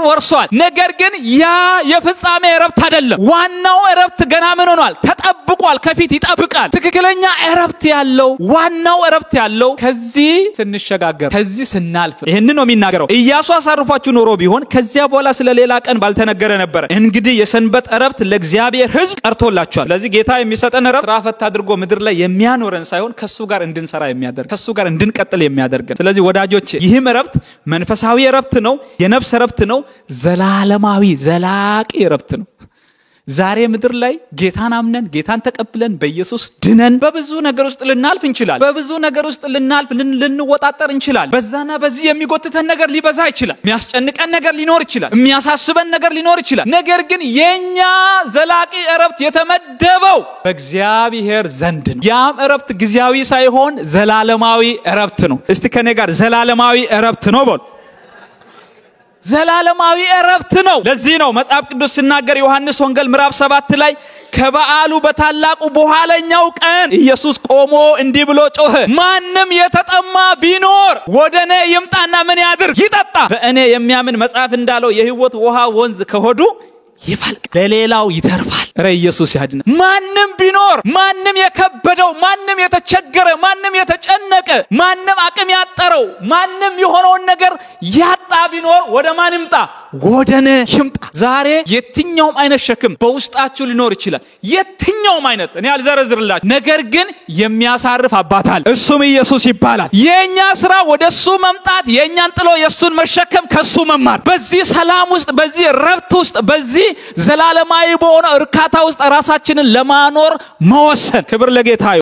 ወርሷል። ነገር ግን ያ የፍጻሜ እረፍት አይደለም። ዋናው እረፍት ገና ምን ሆኗል? ተጠብቋል፣ ከፊት ይጠብቃል። ትክክለኛ እረፍት ያለው ዋናው እረፍት ያለው ከዚህ ስንሸጋገር ከዚህ ስናልፍ። ይሄንን ነው የሚናገረው። ኢያሱ አሳርፏችሁ ኖሮ ቢሆን ከዚያ በኋላ ስለሌላ ቀን ባልተነገረ ነበር። እንግዲህ የሰንበት እረፍት ለእግዚአብሔር ህዝብ ቀርቶላችኋል። ስለዚህ ጌታ የሚሰጠን እረፍት ራፈት አድርጎ ምድር ላይ የሚያኖረን ሳይሆን ከሱ ጋር እንድንሰራ የሚያደርግ ከሱ ጋር እንድንቀጥል የሚያደርገን። ስለዚህ ወዳጆቼ ይህም እረፍት መንፈሳዊ እረፍት ነው፣ የነፍስ እረፍት ነው፣ ዘላለማዊ ዘላቂ እረፍት ነው። ዛሬ ምድር ላይ ጌታን አምነን ጌታን ተቀብለን በኢየሱስ ድነን በብዙ ነገር ውስጥ ልናልፍ እንችላለን። በብዙ ነገር ውስጥ ልንወጣጠር እንችላለን። በዛና በዚህ የሚጎትተን ነገር ሊበዛ ይችላል። የሚያስጨንቀን ነገር ሊኖር ይችላል። የሚያሳስበን ነገር ሊኖር ይችላል። ነገር ግን የኛ ዘላቂ እረፍት የተመደበው በእግዚአብሔር ዘንድ ነው። ያም እረፍት ጊዜያዊ ሳይሆን ዘላለማዊ እረፍት ነው። እስቲ ከኔ ጋር ዘላለማዊ እረፍት ነው በሉ። ዘላለማዊ እረፍት ነው። ለዚህ ነው መጽሐፍ ቅዱስ ሲናገር ዮሐንስ ወንጌል ምዕራፍ 7 ላይ ከበዓሉ በታላቁ በኋለኛው ቀን ኢየሱስ ቆሞ እንዲህ ብሎ ጮኸ፣ ማንም የተጠማ ቢኖር ወደኔ ይምጣና ምን ያድርግ? ይጠጣ። በእኔ የሚያምን መጽሐፍ እንዳለው የሕይወት ውሃ ወንዝ ከሆዱ ይፈልቃል፣ ለሌላው ይተርፋል። ኢየሱስ ያድነ። ማንም ቢኖር፣ ማንም የከበደው፣ ማንም የተቸገረ፣ ማንም የተጨነቀ፣ ማንም አቅም ያጠረው፣ ማንም የሆነውን ነገር ያጣ ቢኖር ወደ ማን ይምጣ? ወደኔ ይምጣ። ዛሬ የትኛውም አይነት ሸክም በውስጣችሁ ሊኖር ይችላል። የትኛውም አይነት እኔ አልዘረዝርላችሁ። ነገር ግን የሚያሳርፍ አባት አለ፣ እሱም ኢየሱስ ይባላል። የኛ ስራ ወደሱ መምጣት፣ የኛን ጥሎ የሱን መሸከም፣ ከሱ መማር። በዚህ ሰላም ውስጥ፣ በዚህ ረፍት ውስጥ፣ በዚህ ዘላለማዊ በሆነ እርካታ ውስጥ ራሳችንን ለማኖር መወሰን። ክብር ለጌታ ይሁን።